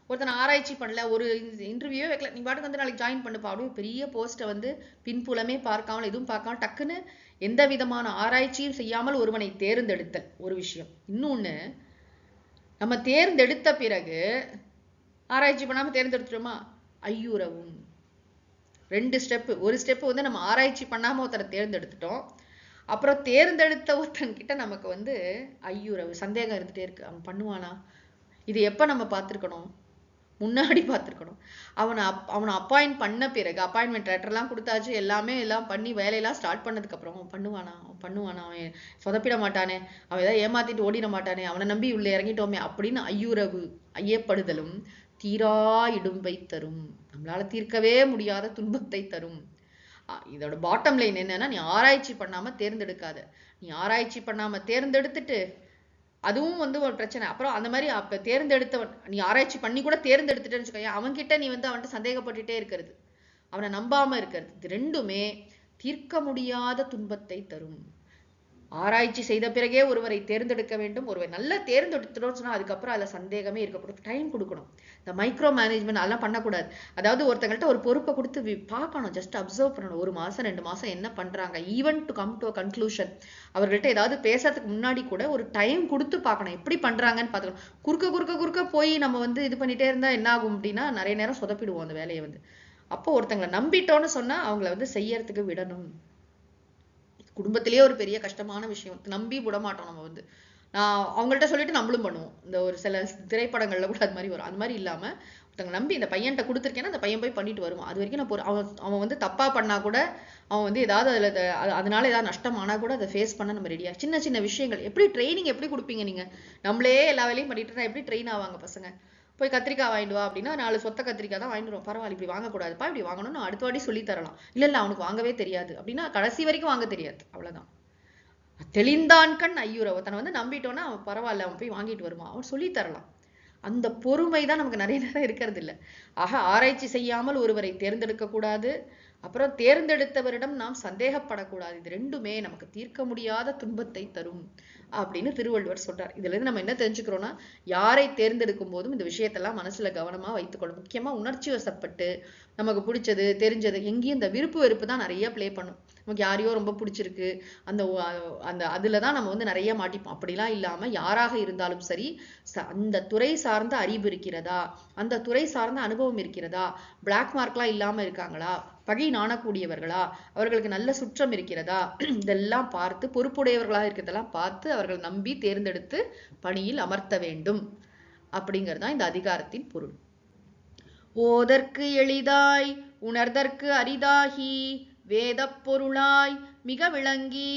ஒருத்தனை ஆராய்ச்சி பண்ணல, ஒரு இன்டர்வியூவே வைக்கல, நீ பாட்டுக்கு வந்து நாளைக்கு ஜாயின் பண்ணுப்பா அப்படின்னு பெரிய போஸ்ட்டை வந்து பின்புலமே பார்க்காமல் எதுவும் பார்க்காம டக்குன்னு எந்த விதமான ஆராய்ச்சியும் செய்யாமல் ஒருவனை தேர்ந்தெடுத்தல் ஒரு விஷயம். இன்னொன்னு, நம்ம தேர்ந்தெடுத்த பிறகு ஆராய்ச்சி பண்ணாம தேர்ந்தெடுத்துட்டோமா, ஐயுறவும். 2 ஸ்டெப்பு. ஒரு ஸ்டெப்பு வந்து நம்ம ஆராய்ச்சி பண்ணாம ஒருத்தரை தேர்ந்தெடுத்துட்டோம், அப்புறம் தேர்ந்தெடுத்த ஒருத்தன் கிட்ட நமக்கு வந்து ஐயுறவு, சந்தேகம் இருந்துட்டே இருக்கு, அவன் பண்ணுவானா. இது எப்ப நம்ம பார்த்துருக்கணும், முன்னாடி பார்த்துருக்கணும். அவனை அப்பாயிண்ட் பண்ண பிறகு அப்பாயின்மெண்ட் லெட்டர்லாம் கொடுத்தாச்சு, எல்லாம் பண்ணி வேலையெல்லாம் ஸ்டார்ட் பண்ணதுக்கப்புறம் அவன் பண்ணுவானா, அவன் சொதப்பிட மாட்டானே, அவன் ஏதாவது ஏமாத்திட்டு ஓடிட மாட்டானே, அவனை நம்பி உள்ள இறங்கிட்டோமே அப்படின்னு ஐயப்படுதலும் தீரா இடும்பை தரும். நம்மளால தீர்க்கவே முடியாத துன்பத்தை தரும். இதோட பாட்டம் லைன் என்னன்னா, நீ ஆராய்ச்சி பண்ணாம தேர்ந்தெடுக்காத. நீ ஆராய்ச்சி பண்ணாம தேர்ந்தெடுத்துட்டு அதுவும் ஒரு பிரச்சனை. அப்புறம் அந்த மாதிரி அப்ப தேர்ந்தெடுத்தவன் நீ ஆராய்ச்சி பண்ணி கூட தேர்ந்தெடுத்துட்டேன்னு வச்சுக்கோங்க, அவன்கிட்ட நீ அவன்கிட்ட சந்தேகப்பட்டுட்டே இருக்கிறது, அவனை நம்பாம இருக்கிறது, இது ரெண்டுமே தீர்க்க முடியாத துன்பத்தை தரும். ஆராய்ச்சி செய்த பிறகே ஒருவரை தேர்ந்தெடுக்க வேண்டும். ஒருவர் நல்லா தேர்ந்தெடுத்துட்டோம்னு சொன்னா அதுக்கப்புறம் அதுல சந்தேகமே இருக்கக்கூடாது. டைம் கொடுக்கணும். இந்த மைக்ரோ மேனேஜ்மெண்ட் அதெல்லாம் பண்ணக்கூடாது. அதாவது ஒருத்தங்கள்ட்ட ஒரு பொறுப்பை கொடுத்து பார்க்கணும், ஜஸ்ட் அப்சர்வ் பண்ணணும். 1 மாசம் 2 மாசம் என்ன பண்றாங்க, even to come to conclusion. அவர்கள்ட்ட ஏதாவது பேசுறதுக்கு முன்னாடி கூட ஒரு டைம் கொடுத்து பார்க்கணும், எப்படி பண்றாங்கன்னு பார்த்துக்கணும். குறுக்க போய் நம்ம இது பண்ணிட்டே இருந்தா என்ன ஆகும் அப்படின்னா, நிறைய நேரம் சொதப்பிடுவோம் அந்த வேலையை. அப்போ ஒருத்தங்களை நம்பிட்டோன்னு சொன்னா அவங்கள செய்யறதுக்கு விடணும். குடும்பத்திலேயே ஒரு பெரிய கஷ்டமான விஷயம், நம்பி விட மாட்டோம் நம்ம. நான் அவங்கள்ட்ட சொல்லிட்டு நம்மளும் பண்ணுவோம். இந்த ஒரு சில திரைப்படங்கள்ல கூட அது மாதிரி வரும். அது மாதிரி இல்லாம ஒருத்தங்க நம்பி இந்த பையன்கிட்ட கொடுத்துருக்கேன்னா அந்த பையன் போய் பண்ணிட்டு வருவான். அது வரைக்கும் நான் அவன் தப்பா பண்ணா கூட, அவன் ஏதாவது அதனால ஏதாவது நஷ்டம் ஆனா கூட அதை ஃபேஸ் பண்ண நம்ம ரெடியா. சின்ன சின்ன விஷயங்கள் எப்படி ட்ரைனிங் எப்படி கொடுப்பீங்க நீங்க? நம்மளே எல்லா வேலையும் பண்ணிட்டு இருந்தா எப்படி ட்ரெயின் ஆவாங்க பசங்க? போய் கத்திரிக்காய் வாங்கிட்டு வா அப்படின்னா 4 சொத்த கத்திரிக்காய் தான் வாங்கிடுவோம். பரவாயில்ல, இப்படி வாங்கக்கூடாதுப்பா, இப்படி வாங்கணும்னு அடுத்த வாட்டி சொல்லி தரலாம். இல்ல அவனுக்கு வாங்கவே தெரியாது அப்படின்னா கடைசி வரைக்கும் வாங்க தெரியாது, அவ்வளவுதான். தெளிந்தான் கண் ஐயுறவ. தன்னை நம்பிட்டோன்னா அவன் பரவாயில்ல, அவன் போய் வாங்கிட்டு வருவான், அவன் சொல்லி தரலாம். அந்த பொறுமைதான் நமக்கு நிறைய நேரம் இருக்கிறது இல்லை. ஆக ஆராய்ச்சி செய்யாமல் ஒருவரை தேர்ந்தெடுக்க கூடாது. அப்புறம் தேர்ந்தெடுத்தவரிடம் நாம் சந்தேகப்படக்கூடாது. இது ரெண்டுமே நமக்கு தீர்க்க முடியாத துன்பத்தை தரும் அப்படின்னு திருவள்ளுவர் சொல்றார். இதுல இருந்து நம்ம என்ன தெரிஞ்சுக்கிறோம்னா, யாரை தேர்ந்தெடுக்கும் போதும் இந்த விஷயத்தெல்லாம் மனசுல கவனமா வைத்துக்கணும். முக்கியமா உணர்ச்சி வசப்பட்டு நமக்கு பிடிச்சது தெரிஞ்சது எங்கேயும் இந்த விருப்பு வெறுப்பு தான் நிறைய பிளே பண்ணும். நமக்கு யாரையோ ரொம்ப பிடிச்சிருக்கு, அந்த அதுலதான் நம்ம நிறைய மாட்டிப்போம். அப்படிலாம் இல்லாம யாராக இருந்தாலும் சரி, அந்த துறை சார்ந்த அறிவு இருக்கிறதா, அந்த துறை சார்ந்த அனுபவம் இருக்கிறதா, பிளாக் மார்க்லாம் இல்லாம இருக்காங்களா, பழி நாணக்கூடியவர்களா, அவர்களுக்கு நல்ல சுற்றம் இருக்கிறதா, இதெல்லாம் பார்த்து பொறுப்புடையவர்களாக இருக்கிறதெல்லாம் பார்த்து அவர்கள் நம்பி தேர்ந்தெடுத்து பணியில் அமர்த்த வேண்டும் அப்படிங்கிறதுதான் இந்த அதிகாரத்தின் பொருள். ஓதற்கு எளிதாய் உணர்தற்கு அரிதாகி வேதப் பொருளாய் மிக விளங்கி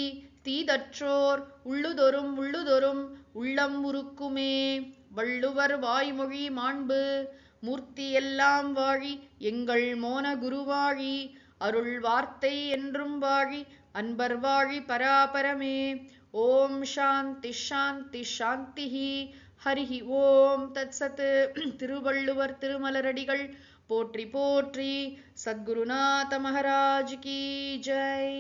தீதற்றோர் உள்ளுதொறும் உள்ளம் உருக்குமே. வள்ளுவர் வாய்மொழி மாண்பு மூர்த்தி எல்லாம் வாழி எங்கள் மோன குருவாழி அருள் வார்த்தை என்றும் வாழி அன்பர் வாழி பராபரமே. ஓம் சாந்தி சாந்தி சாந்திஹி. ஹரிஹி ஓம் தத்சத். திருவள்ளுவர் திருமலரடிகள் போற்றி போற்றி. சத்குருநாத மகாராஜ் கி ஜெய்.